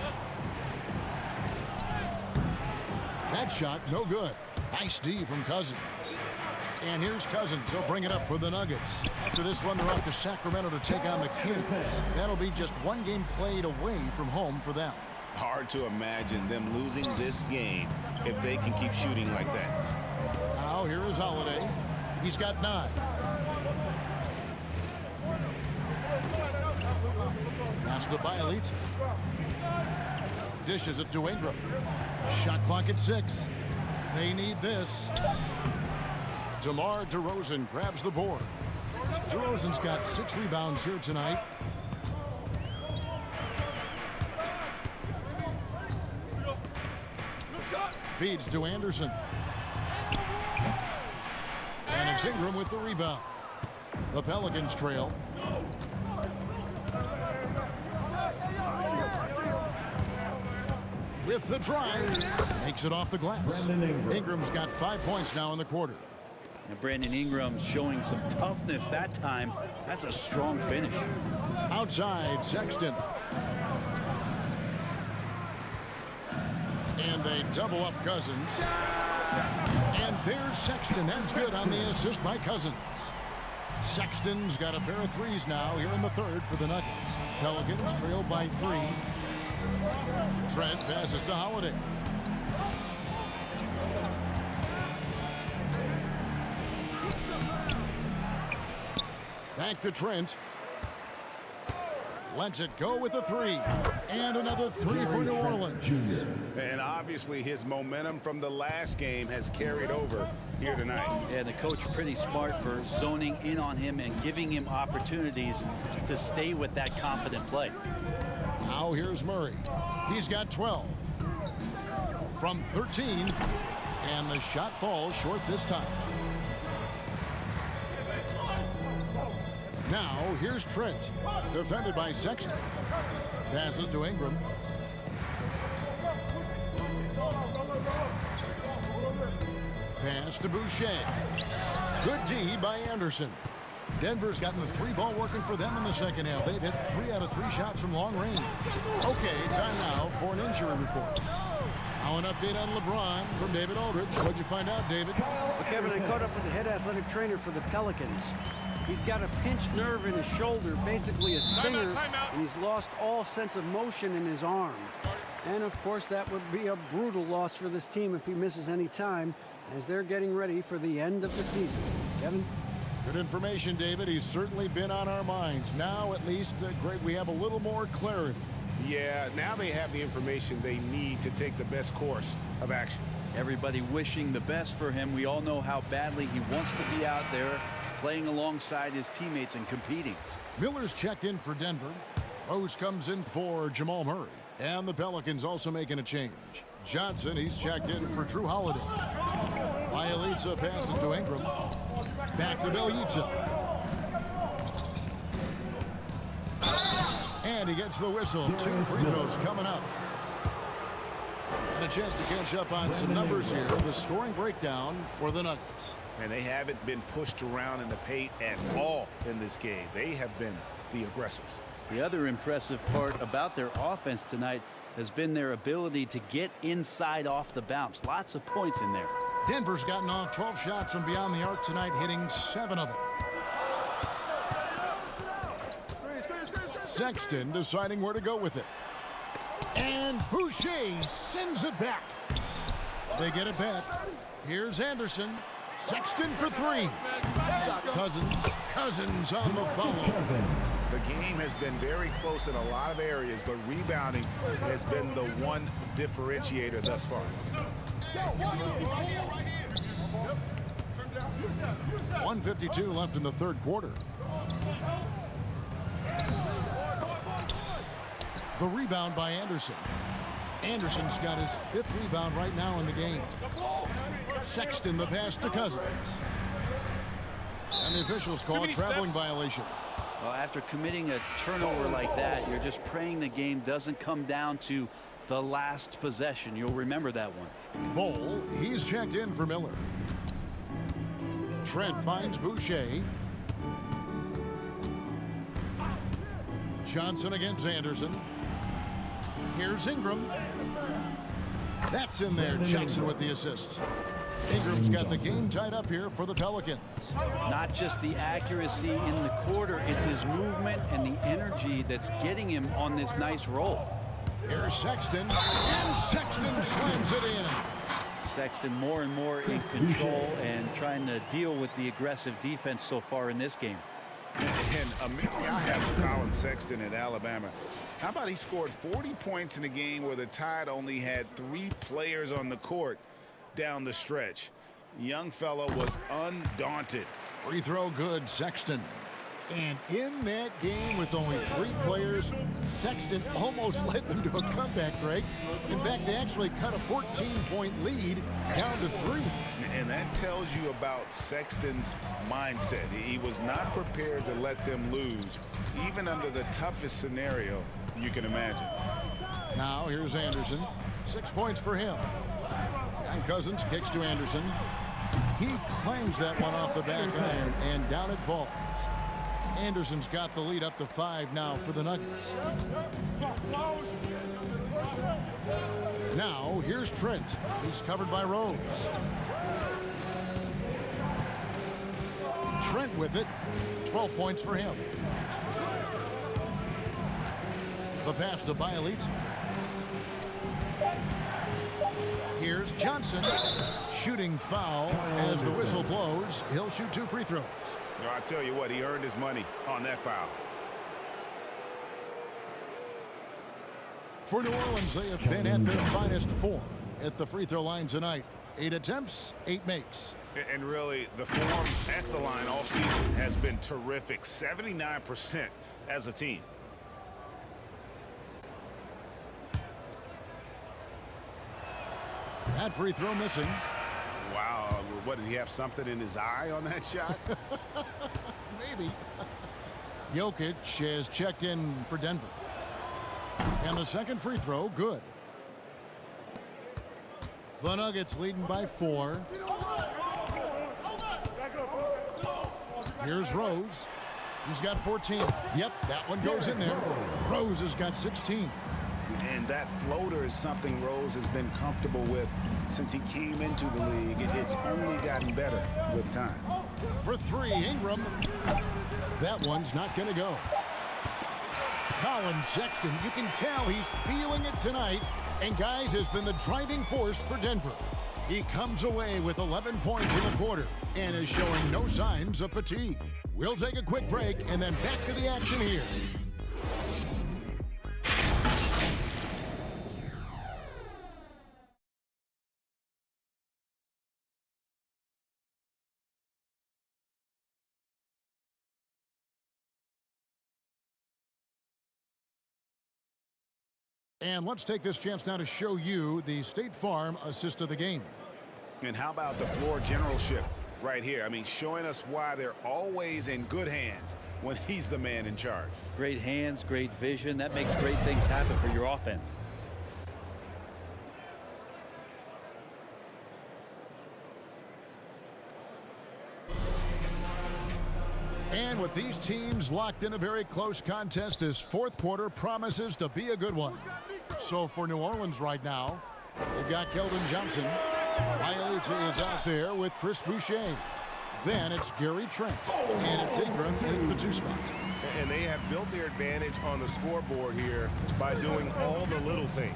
That shot, no good. Nice D from Cousins. And here's Cousins. He'll bring it up for the Nuggets. After this one, they're off to Sacramento to take on the Kings. That'll be just one game played away from home for them. Hard to imagine them losing this game if they can keep shooting like that. Now here is Holiday. He's got 9. Pass to Bielitsa. Dishes it to Ingram. Shot clock at 6. They need this. DeMar DeRozan grabs the board. DeRozan's got 6 rebounds here tonight. Feeds to Anderson. And it's Ingram with the rebound. The Pelicans trail. With the drive, makes it off the glass. Ingram's got 5 points now in the quarter. And Brandon Ingram showing some toughness that time. That's a strong finish. Outside, Sexton. And they double up Cousins. And there's Sexton. That's good on the assist by Cousins. Sexton's got a pair of threes now here in the third for the Nuggets. Pelicans trail by 3. Trent passes to Holiday. Back to Trent. Lets it go with a 3. And another 3 for New Orleans. And obviously his momentum from the last game has carried over here tonight. Yeah, the coach pretty smart for zoning in on him and giving him opportunities to stay with that confident play. Now here's Murray. He's got 12 from 13, and the shot falls short this time. Now here's Trent, defended by Sexton. Passes to Ingram. Pass to Boucher. Good D by Anderson. Denver's gotten the 3-ball working for them in the second half. They've hit 3 out of 3 shots from long range. Okay, time now for an injury report. Now an update on LeBron from David Aldridge. What'd you find out, David? Well, Kevin, I caught up with the head athletic trainer for the Pelicans. He's got a pinched nerve in his shoulder, basically a stinger, and he's lost all sense of motion in his arm. And, of course, that would be a brutal loss for this team if he misses any time as they're getting ready for the end of the season. Kevin? Good information, David. He's certainly been on our minds. Now, at least, Greg, we have a little more clarity. Yeah, now they have the information they need to take the best course of action. Everybody wishing the best for him. We all know how badly he wants to be out there playing alongside his teammates and competing. Miller's checked in for Denver. Rose comes in for Jamal Murray. And the Pelicans also making a change. Johnson, he's checked in for Drew Holiday. Bielitsa passes to Ingram. Back to Bielitsa. And he gets the whistle. 2 free throws coming up. And a chance to catch up on some numbers here. The scoring breakdown for the Nuggets. And they haven't been pushed around in the paint at all in this game. They have been the aggressors. The other impressive part about their offense tonight has been their ability to get inside off the bounce. Lots of points in there. Denver's gotten off 12 shots from beyond the arc tonight, hitting 7 of them. Sexton deciding where to go with it. And Boucher sends it back. They get it back. Here's Anderson. Sexton for 3. Cousins on the follow. The game has been very close in a lot of areas, but rebounding has been the one differentiator thus far. 1:52 left in the third quarter. The rebound by Anderson. Anderson's got his 5th rebound right now in the game. Sexton the pass to Cousins. And the officials call a traveling violation. Well, after committing a turnover like that, you're just praying the game doesn't come down to the last possession. You'll remember that one. Bowl, he's checked in for Miller. Trent finds Boucher. Johnson against Anderson. Here's Ingram. That's in there. Johnson with the assist. Ingram's got the game tied up here for the Pelicans. Not just the accuracy in the quarter, it's his movement and the energy that's getting him on this nice roll. Here's Sexton, and Sexton slams it in. Sexton more and more in control and trying to deal with the aggressive defense so far in this game. And I have Colin Sexton at Alabama. How about he scored 40 points in a game where the Tide only had 3 players on the court down the stretch. Young fella was undaunted. Free throw good, Sexton. And in that game with only 3 players, Sexton almost led them to a comeback, Greg. In fact, they actually cut a 14-point lead down to 3. And that tells you about Sexton's mindset. He was not prepared to let them lose, even under the toughest scenario you can imagine. Now here's Anderson. 6 points for him. And Cousins kicks to Anderson. He claims that one off the back iron, and down it falls. Anderson's got the lead up to 5 now for the Nuggets. Now here's Trent. He's covered by Rose. Trent with it. 12 points for him. The pass to Bielitz. Here's Johnson. Shooting foul as the whistle blows. He'll shoot 2 free throws. I tell you what, he earned his money on that foul. For New Orleans, they have been at their finest form at the free throw line tonight. 8 attempts, 8 makes. And really, the form at the line all season has been terrific. 79% as a team. That free throw missing. Wow, what, did he have something in his eye on that shot? Maybe. Jokic has checked in for Denver. And the second free throw, good. The Nuggets leading by 4. Here's Rose. He's got 14. Yep, that one goes in there. Rose has got 16. And that floater is something Rose has been comfortable with since he came into the league. It's only gotten better with time. For 3, Ingram. That one's not going to go. Colin Sexton, you can tell he's feeling it tonight. And, guys, has been the driving force for Denver. He comes away with 11 points in the quarter and is showing no signs of fatigue. We'll take a quick break and then back to the action here. And let's take this chance now to show you the State Farm assist of the game. And how about the floor generalship right here? I mean, showing us why they're always in good hands when he's the man in charge. Great hands, great vision. That makes great things happen for your offense. And with these teams locked in a very close contest, this 4th quarter promises to be a good one. So for New Orleans right now, they've got Keldon Johnson. Bielitz is out there with Chris Boucher. Then it's Gary Trent. And it's Ingram in the 2 spot. And they have built their advantage on the scoreboard here by doing all the little things.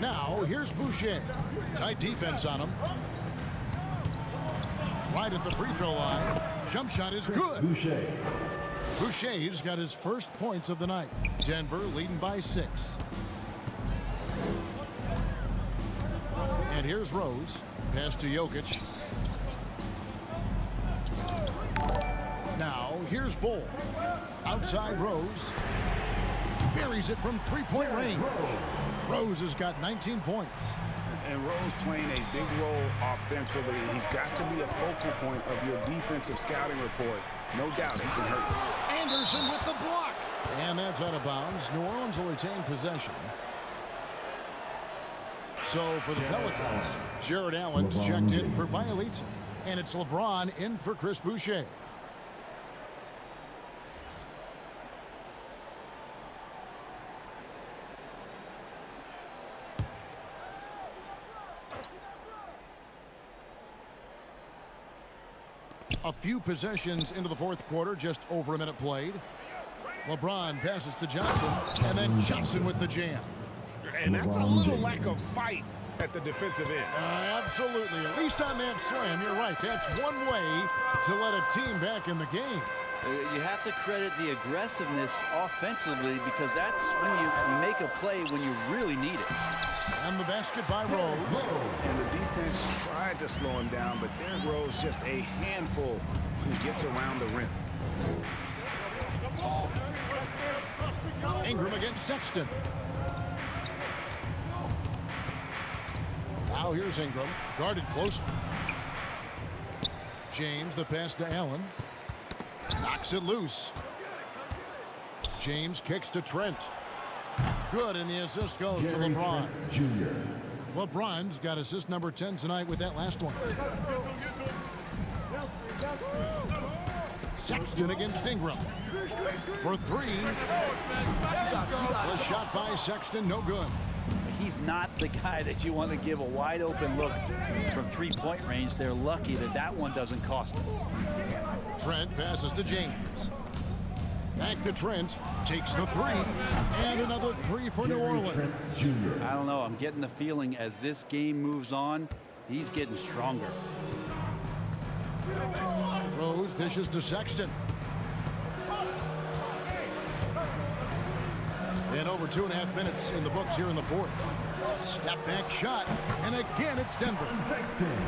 Now here's Boucher. Tight defense on him. Right at the free throw line. Jump shot is good. Boucher's got his first points of the night. Denver leading by 6. And here's Rose. Pass to Jokic. Now, here's Bull. Outside Rose. Buries it from three-point range. Rose has got 19 points. And Rose playing a big role offensively. He's got to be a focal point of your defensive scouting report. No doubt he can hurt. Anderson with the block. And that's out of bounds. New Orleans will retain possession. So for the Pelicans, Jared Allen's checked in for Bielitsa. And it's LeBron in for Chris Boucher. A few possessions into the fourth quarter, just over a minute played. LeBron passes to Johnson, and then Johnson with the jam. And that's a little lack of fight at the defensive end. Absolutely. At least on that slam, you're right. That's one way to let a team back in the game. You have to credit the aggressiveness offensively because that's when you make a play when you really need it. And the basket by Rose. And the defense tried to slow him down, but Derrick Rose just a handful when he gets around the rim. Ingram against Sexton. Now here's Ingram, guarded closely. James, the pass to Allen. Knocks it loose. James kicks to Trent. Good, and the assist goes to LeBron. LeBron's got assist number 10 tonight with that last one. Sexton against Ingram. For three. The shot by Sexton, no good. He's not the guy that you want to give a wide open look from three-point range. They're lucky that that one doesn't cost them. Trent passes to James. Back to Trent, takes the three, and another three for New Orleans. I don't know, I'm getting the feeling as this game moves on, he's getting stronger. Rose dishes to Sexton. And over 2.5 minutes in the books here in the fourth. Step back shot, and again it's Denver.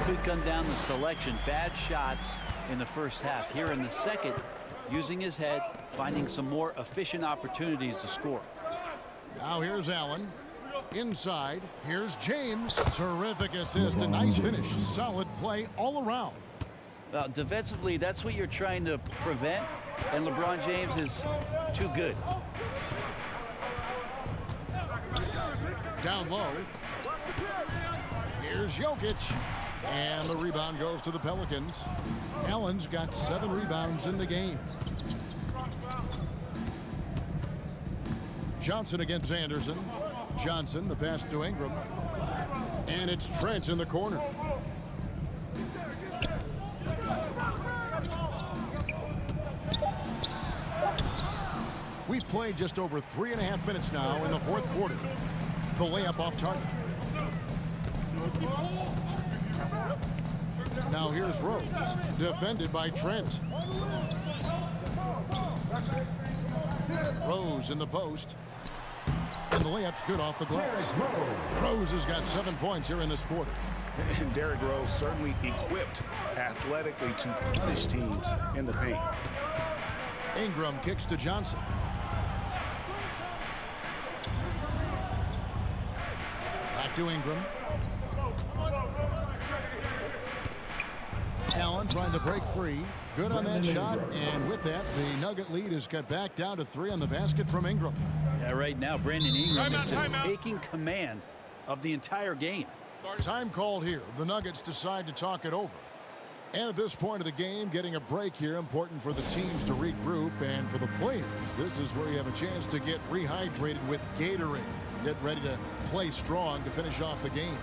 Could come down to selection. Bad shots in the first half. Here in the second, using his head, finding some more efficient opportunities to score. Now here's Allen. Inside, here's James. Terrific assist, a nice finish. Solid play all around. Defensively, that's what you're trying to prevent, and LeBron James is too good. Down low. Here's Jokic. And the rebound goes to the Pelicans. Allen's got 7 rebounds in the game. Johnson against Anderson. Johnson, the pass to Ingram. And it's Trent in the corner. We've played just over 3.5 minutes now in the fourth quarter. The layup off target. Now here's Rose, defended by Trent. Rose in the post. And the layup's good off the glass. Rose has got 7 points here in this quarter. And Derrick Rose certainly equipped athletically to punish teams in the paint. Ingram kicks to Johnson. Back to Ingram. Allen trying to break free. Good on that shot. And with that, the Nugget lead is cut back down to 3 on the basket from Ingram. Yeah, right now, Brandon Ingram is just taking command of the entire game. Time called here. The Nuggets decide to talk it over. And at this point of the game, getting a break here, important for the teams to regroup. And for the players, this is where you have a chance to get rehydrated with Gatorade. Get ready to play strong to finish off the game.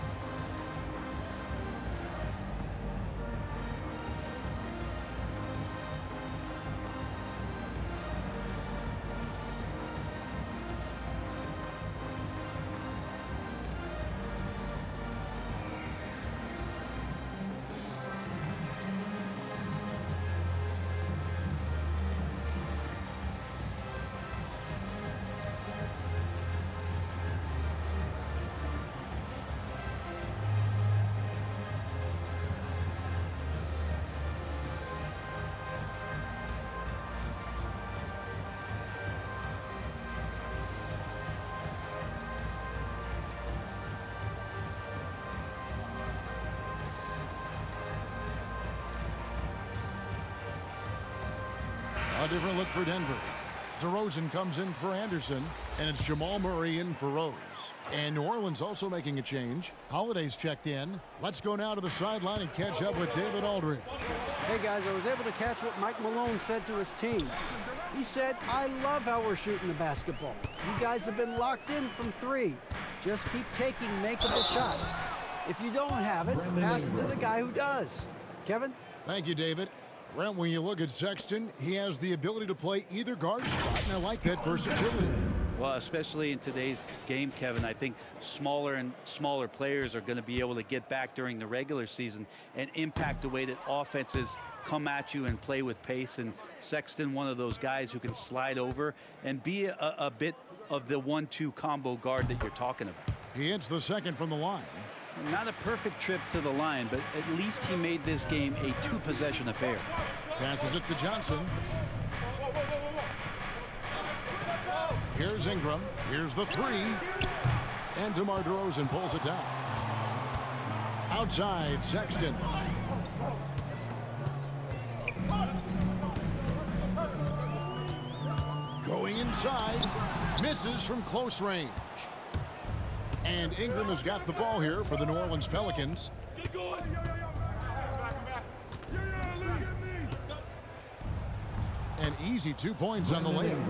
A different look for Denver. DeRozan comes in for Anderson, and it's Jamal Murray in for Rose. And New Orleans also making a change. Holiday's checked in. Let's go now to the sideline and catch up with David Aldridge. Hey guys, I was able to catch what Mike Malone said to his team. He said, "I love how we're shooting the basketball. You guys have been locked in from 3. Just keep taking makeable shots. If you don't have it, pass it to the guy who does." Kevin? Thank you, David. Brent, when you look at Sexton, he has the ability to play either guard spot, and I like that versatility. Well, especially in today's game, Kevin, I think smaller and smaller players are going to be able to get back during the regular season and impact the way that offenses come at you and play with pace. And Sexton, one of those guys who can slide over and be a bit of the 1-2 combo guard that you're talking about. He hits the second from the line. Not a perfect trip to the line, but at least he made this game a 2-possession affair. Passes it to Johnson. Here's Ingram. Here's the 3. And DeMar DeRozan pulls it down. Outside, Sexton. Going inside. Misses from close range. And Ingram has got the ball here for the New Orleans Pelicans. An easy 2 points on the lane.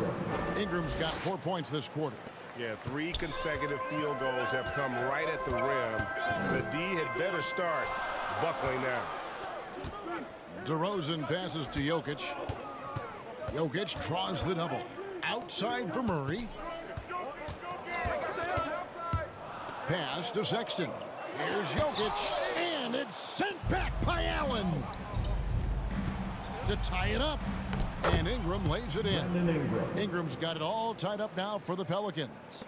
Ingram's got 4 points this quarter. Yeah, 3 consecutive field goals have come right at the rim. The D had better start buckling down. DeRozan passes to Jokic. Jokic draws the double. Outside for Murray. Pass to Sexton. Here's Jokic, and it's sent back by Allen to tie it up. And Ingram lays it in. Ingram's got it all tied up now for the Pelicans.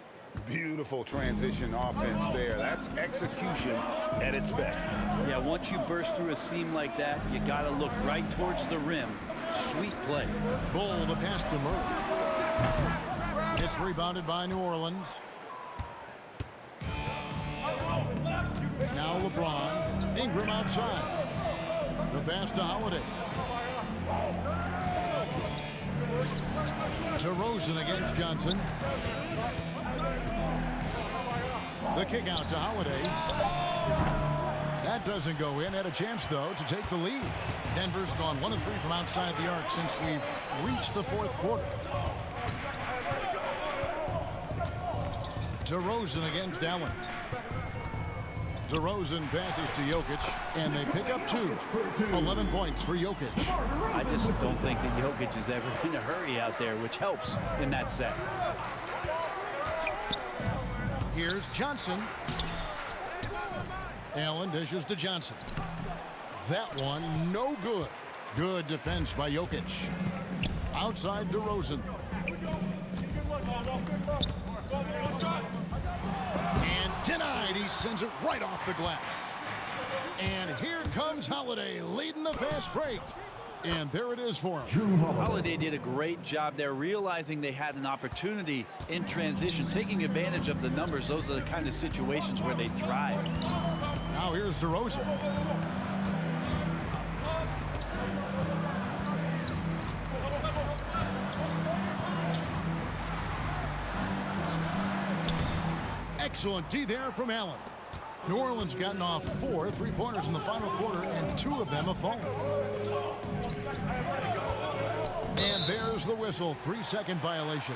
Beautiful transition offense there. That's execution at its best. Yeah, once you burst through a seam like that, you got to look right towards the rim. Sweet play. Bull to pass to Murray. It's rebounded by New Orleans. Now LeBron. Ingram outside. The pass to Holiday. DeRozan against Johnson. The kick out to Holiday. That doesn't go in. Had a chance, though, to take the lead. Denver's gone 1 of 3 from outside the arc since we've reached the 4th quarter. DeRozan against Allen. DeRozan passes to Jokic, and they pick up 2. 11 points for Jokic. I just don't think that Jokic is ever in a hurry out there, which helps in that set. Here's Johnson. Allen dishes to Johnson. That one, no good. Good defense by Jokic. Outside DeRozan. And denied. He sends it right off the glass. And here comes Holiday leading the fast break. And there it is for him. Holiday did a great job there, realizing they had an opportunity in transition, taking advantage of the numbers. Those are the kind of situations where they thrive. Now here's DeRozan. Excellent D there from Allen. New Orleans gotten off 4 3-pointers in the final quarter, and 2 of them have fallen. And there's the whistle. 3-second violation.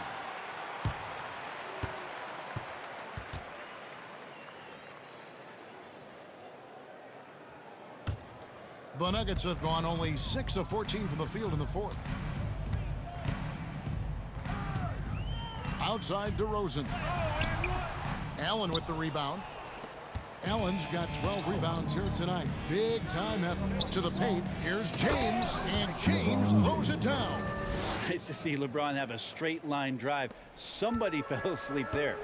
The Nuggets have gone only 6 of 14 from the field in the 4th. Outside DeRozan. Allen with the rebound. Allen's got 12 rebounds here tonight. Big time effort. To the paint. Here's James, and James throws it down. Nice to see LeBron have a straight line drive. Somebody fell asleep there.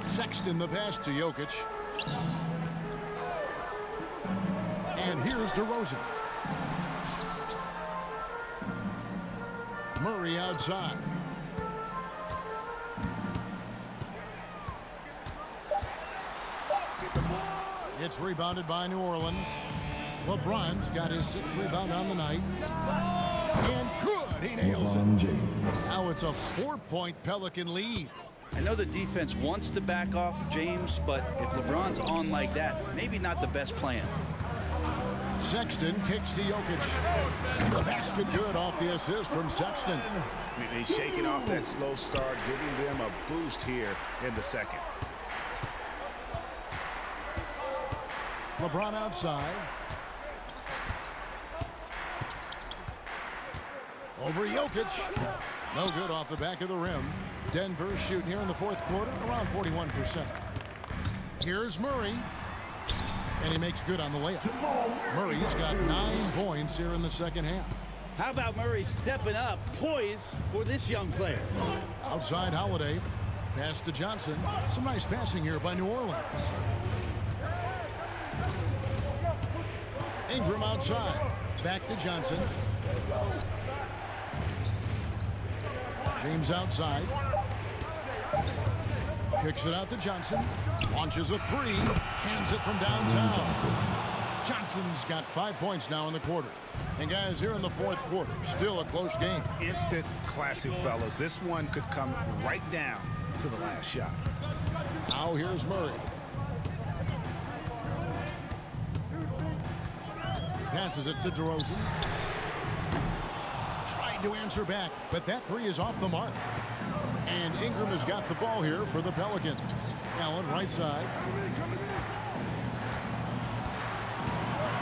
Sexton the pass to Jokic. And here's DeRozan. Murray outside. It's rebounded by New Orleans. LeBron's got his 6th rebound on the night. And good, he nails it. Now it's a 4-point Pelican lead. I know the defense wants to back off James, but if LeBron's on like that, maybe not the best plan. Sexton kicks to Jokic. The basket good off the assist from Sexton. He's shaking off that slow start, giving them a boost here in the second. LeBron outside. Over Jokic. No good off the back of the rim. Denver shooting here in the fourth quarter around 41%. Here's Murray. And he makes good on the layup. Murray's got 9 points here in the second half. How about Murray stepping up, poised for this young player? Outside Holiday. Pass to Johnson. Some nice passing here by New Orleans. Ingram outside. Back to Johnson. James outside. Kicks it out to Johnson. Launches a 3. Cans it from downtown. Johnson's got 5 points now in the quarter. And guys, here in the fourth quarter, still a close game. Instant classic, fellas. This one could come right down to the last shot. Now here's Murray. Passes it to DeRozan. Tried to answer back, but that 3 is off the mark. And Ingram has got the ball here for the Pelicans. Allen right side.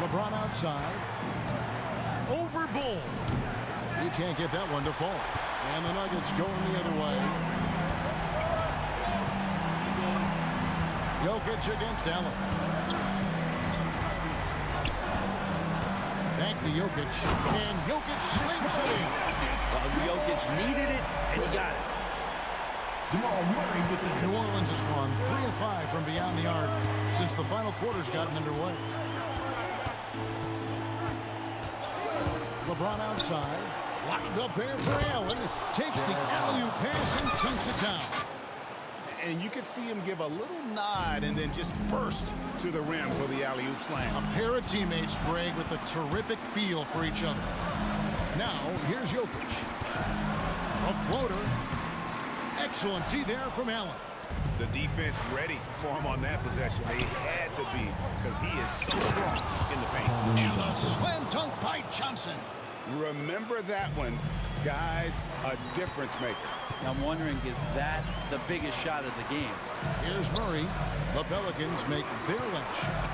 LeBron outside. Over Bull. He can't get that one to fall. And the Nuggets going the other way. Jokic against Allen. Back to Jokic. And Jokic slings it in. Well, Jokic needed it, and he got it. New Orleans has gone 3 of 5 from beyond the arc since the final quarter's gotten underway. LeBron outside. Lined up there for Allen. Takes the alley-oop pass and dunks it down. And you could see him give a little nod and then just burst to the rim for the alley-oop slam. A pair of teammates, Greg, with a terrific feel for each other. Now, here's Jokic. A floater. Excellent D there from Allen. The defense ready for him on that possession. They had to be because he is so strong in the paint. And a slam dunk by Johnson. Remember that one, guys, a difference maker. I'm wondering, is that the biggest shot of the game? Here's Murray. The Pelicans make their last shot.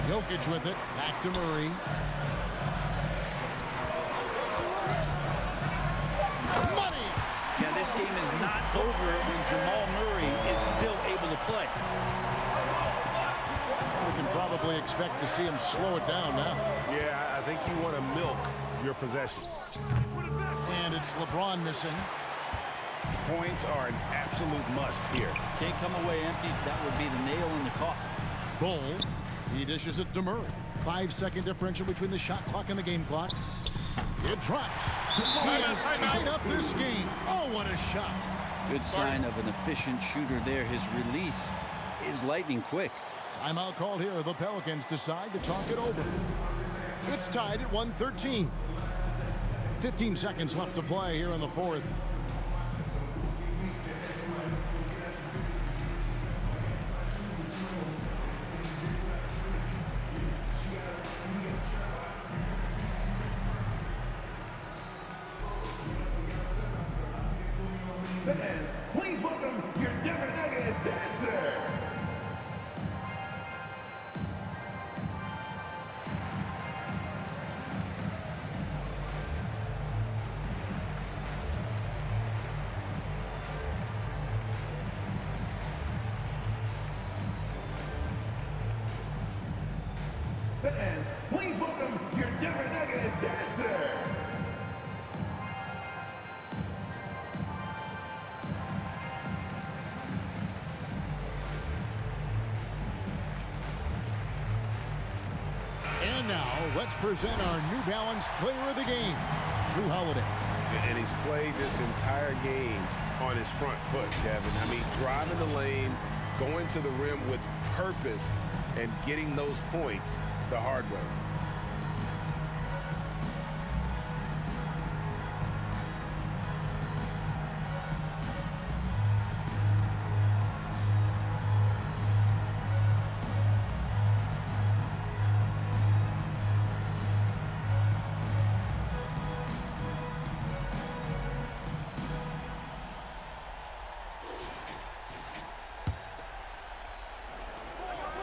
Jokic with it. Back to Murray. Money! Yeah, this game is not over when Jamal Murray is still able to play. We can probably expect to see him slow it down now. Yeah, I think you want to milk your possessions. And it's LeBron missing. Points are an absolute must here. Can't come away empty. That would be the nail in the coffin. Bull. He dishes it to Murray. 5-second differential between the shot clock and the game clock. It drops. He has tied up this game. Oh, what a shot. Good sign of an efficient shooter there. His release is lightning quick. Timeout called here. The Pelicans decide to talk it over. It's tied at 113. 15 seconds left to play here in the fourth. Please welcome your Denver Nuggets dancer. Fans, please welcome your Denver Nuggets dancer. And now, let's present our New Balance Player of the Game, Drew Holiday. And he's played this entire game on his front foot, Kevin. I mean, driving the lane, going to the rim with purpose, and getting those points the hard way.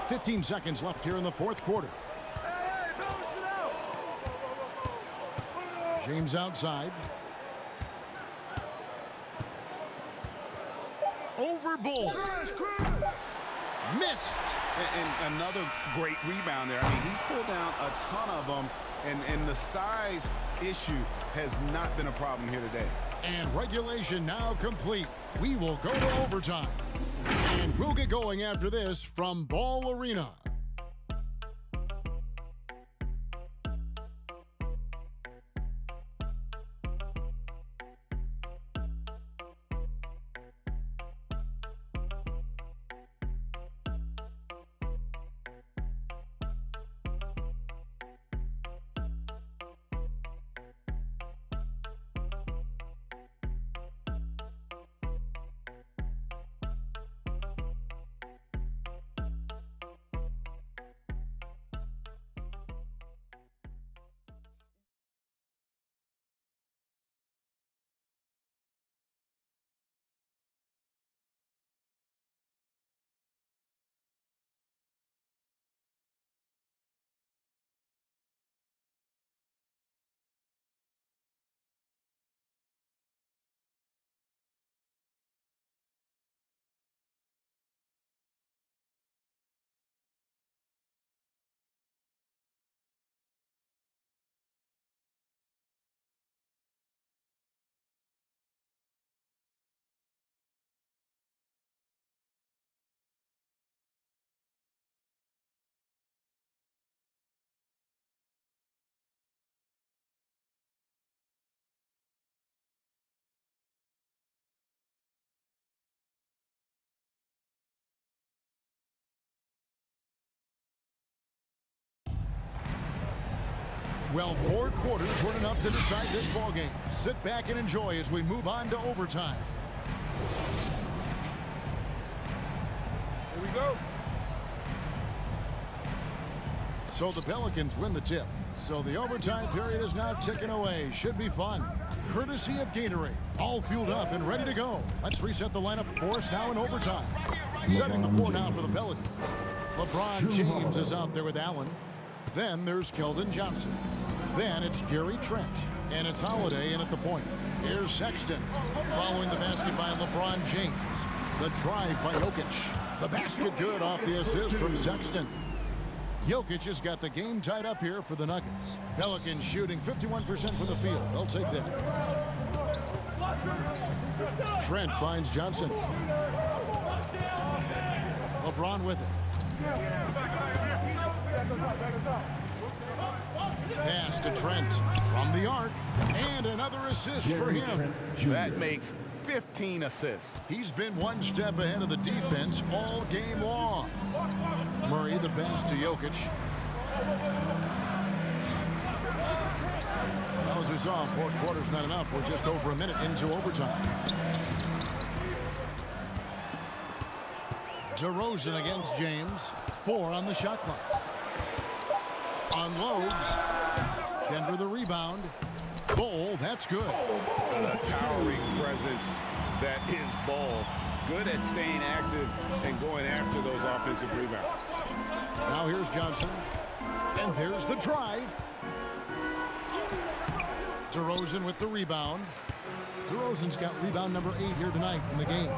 15 seconds left here in the fourth quarter. James outside. Over Bull. Missed. And another great rebound there. I mean, he's pulled down a ton of them, and the size issue has not been a problem here today. And regulation now complete. We will go to overtime. And we'll get going after this from Ball Arena. Well, 4 quarters weren't enough to decide this ballgame. Sit back and enjoy as we move on to overtime. Here we go. So the Pelicans win the tip. So the overtime period is now ticking away. Should be fun. Courtesy of Gatorade. All fueled up and ready to go. Let's reset the lineup for us now in overtime. Setting the floor now for the Pelicans. LeBron James is out there with Allen. Then there's Keldon Johnson. Then it's Gary Trent. And it's Holiday in at the point. Here's Sexton. Following the basket by LeBron James. The drive by Jokic. The basket good off the assist from Sexton. Jokic has got the game tied up here for the Nuggets. Pelicans shooting 51% from the field. They'll take that. Trent finds Johnson. LeBron with it. Pass to Trent from the arc. And another assist for him. That makes 15 assists. He's been one step ahead of the defense all game long. Murray the pass to Jokic. Well, as we saw, 4 quarters not enough. We're just over a minute into overtime. DeRozan against James. 4 on the shot clock. Unloads. Denver the rebound. Ball, that's good. A towering presence that is Ball. Good at staying active and going after those offensive rebounds. Now here's Johnson. And there's the drive. DeRozan with the rebound. DeRozan's got rebound number 8 here tonight in the game.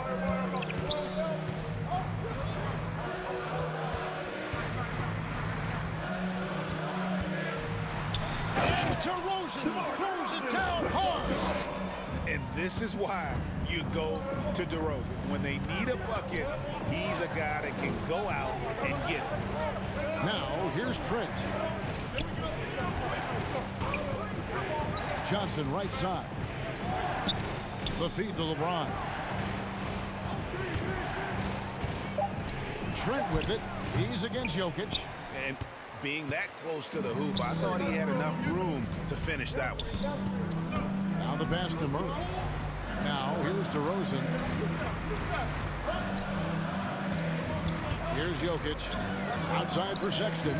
And DeRozan throws it down hard. And this is why you go to DeRozan. When they need a bucket, he's a guy that can go out and get it. Now, here's Trent. Johnson right side. The feed to LeBron. Trent with it. He's against Jokic. And being that close to the hoop, I thought he had enough room to finish that one. Now the pass to Murray. Now here's DeRozan. Here's Jokic. Outside for Sexton.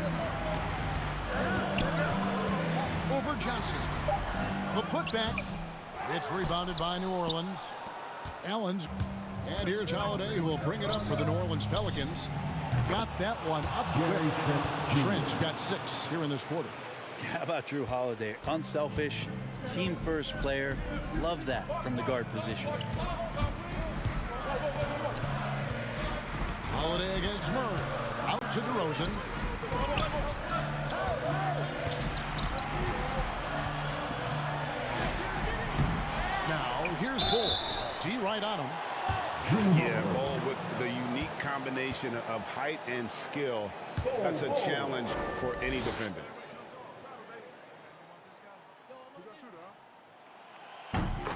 Over Johnson. The putback. It's rebounded by New Orleans. Allen's. And here's Holiday, who will bring it up for the New Orleans Pelicans. Got that one up quick. Trent's got 6 here in this quarter. How about Drew Holiday? Unselfish, team-first player. Love that from the guard position. Holiday against Murray. Out to DeRozan. Now, here's Bull. D right on him. Yeah, Bull with the unique combination of height and skill. That's a challenge for any defender.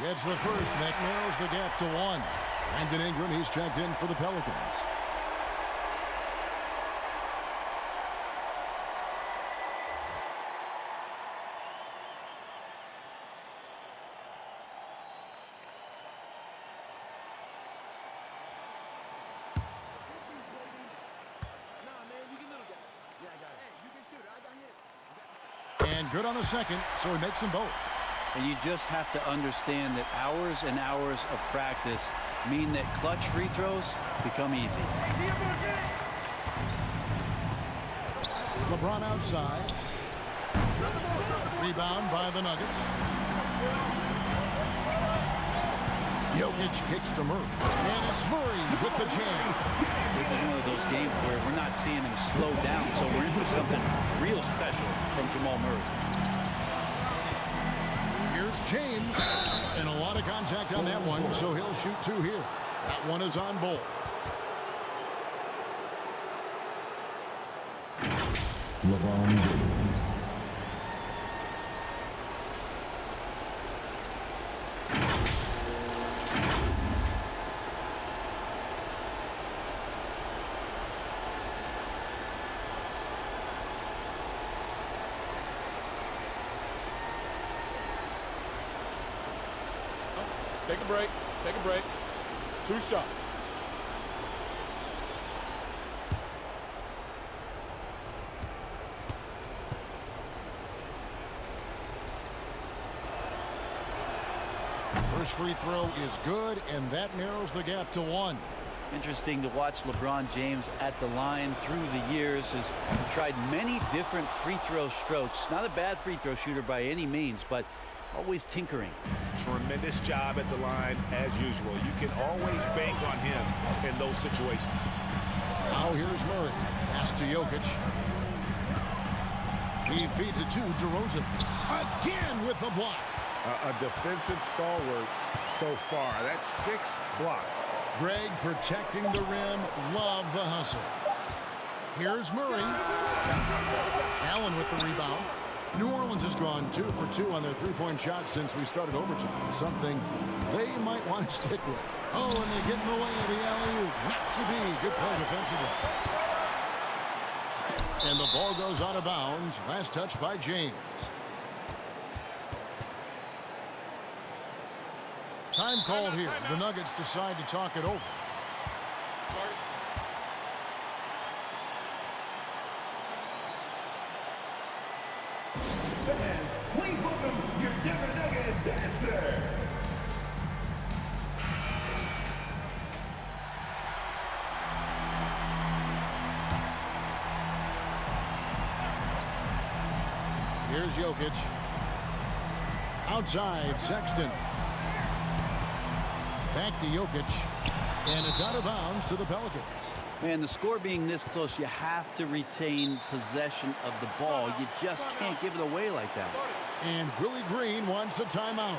Gets the first. That narrows the gap to 1. Brandon Ingram, he's checked in for the Pelicans. And good on the second, so he makes them both. And you just have to understand that hours and hours of practice mean that clutch free throws become easy. LeBron outside. Rebound by the Nuggets. Jokic kicks to Murray. And it's Murray with the jam. This is one of those games where we're not seeing him slow down, so we're in for something real special from Jamal Murray. Here's James. And a lot of contact on that one, so he'll shoot 2 here. That one is on Bull. LeBron James. Take a break. Take a break. 2 shots. First free throw is good, and that narrows the gap to 1. Interesting to watch LeBron James at the line through the years. Has tried many different free throw strokes. Not a bad free throw shooter by any means, but always tinkering. Tremendous job at the line as usual. You can always bank on him in those situations. Now here's Murray. Pass to Jokic. He feeds it to DeRozan. Again with the block. A defensive stalwart so far. That's 6 blocks. Greg protecting the rim. Love the hustle. Here's Murray. Allen with the rebound. New Orleans has gone 2 for 2 on their three-point shots since we started overtime. Something they might want to stick with. Oh, and they get in the way of the alley-oop. Not to be. Good play defensively. And the ball goes out of bounds. Last touch by James. Time called here. The Nuggets decide to talk it over. Fans, please welcome your Denver Nuggets dancer. Here's Jokic. Outside, Sexton. Back to Jokic. And it's out of bounds to the Pelicans. Man, the score being this close, you have to retain possession of the ball. You just can't give it away like that. And Willie Green wants a timeout.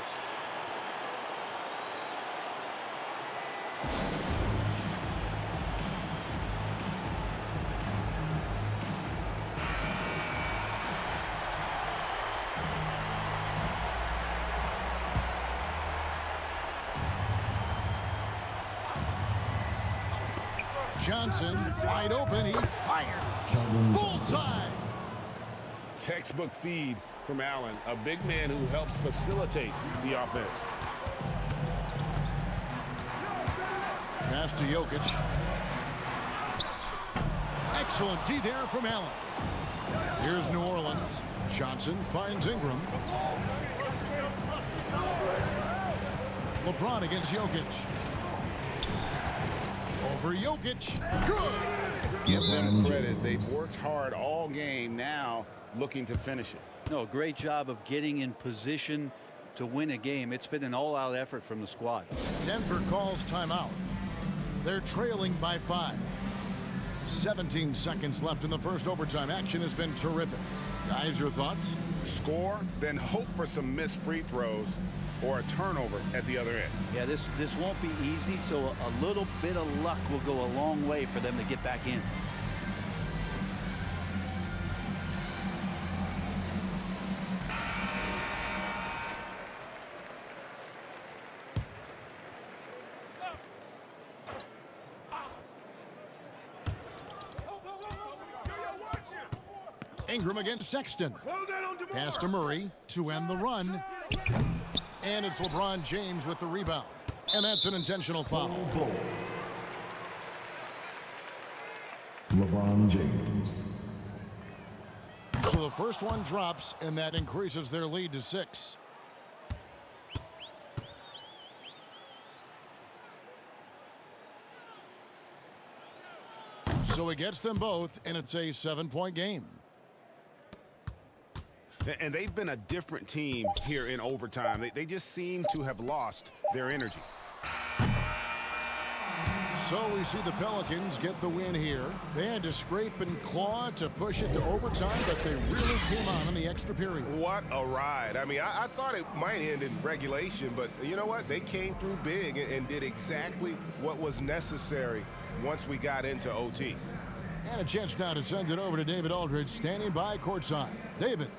Johnson, wide open, he fired. Bullseye. Textbook feed from Allen, a big man who helps facilitate the offense. Pass to Jokic. Excellent D there from Allen. Here's New Orleans. Johnson finds Ingram. LeBron against Jokic. Over Jokic. Good. Give them credit. They've worked hard all game, now looking to finish it. No, great job of getting in position to win a game. It's been an all-out effort from the squad. Denver calls timeout. They're trailing by 5. 17 seconds left in the first overtime. Action has been terrific. Guys, your thoughts? Score, then hope for some missed free throws or a turnover at the other end. Yeah, this won't be easy, so a little bit of luck will go a long way for them to get back in. Ingram against Sexton. Pass to Murray to end the run. And it's LeBron James with the rebound. And that's an intentional foul. LeBron James. So the first one drops, and that increases their lead to 6. So he gets them both, and it's a 7-point game. And they've been a different team here in overtime. They just seem to have lost their energy. So we see the Pelicans get the win here. They had to scrape and claw to push it to overtime, but they really came on in the extra period. What a ride. I mean, I thought it might end in regulation, but you know what? They came through big and did exactly what was necessary once we got into OT. And a chance now to send it over to David Aldridge, standing by courtside. David.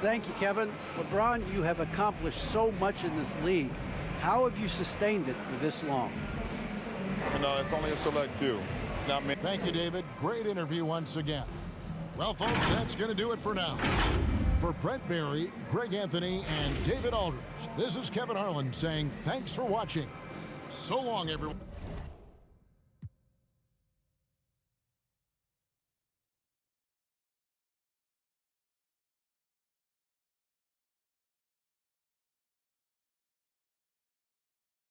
Thank you, Kevin. LeBron, you have accomplished so much in this league. How have you sustained it for this long? It's only a select few. It's not me. Thank you, David. Great interview once again. Well, folks, that's going to do it for now. For Brent Barry, Greg Anthony, and David Aldridge, this is Kevin Harlan saying thanks for watching. So long, everyone.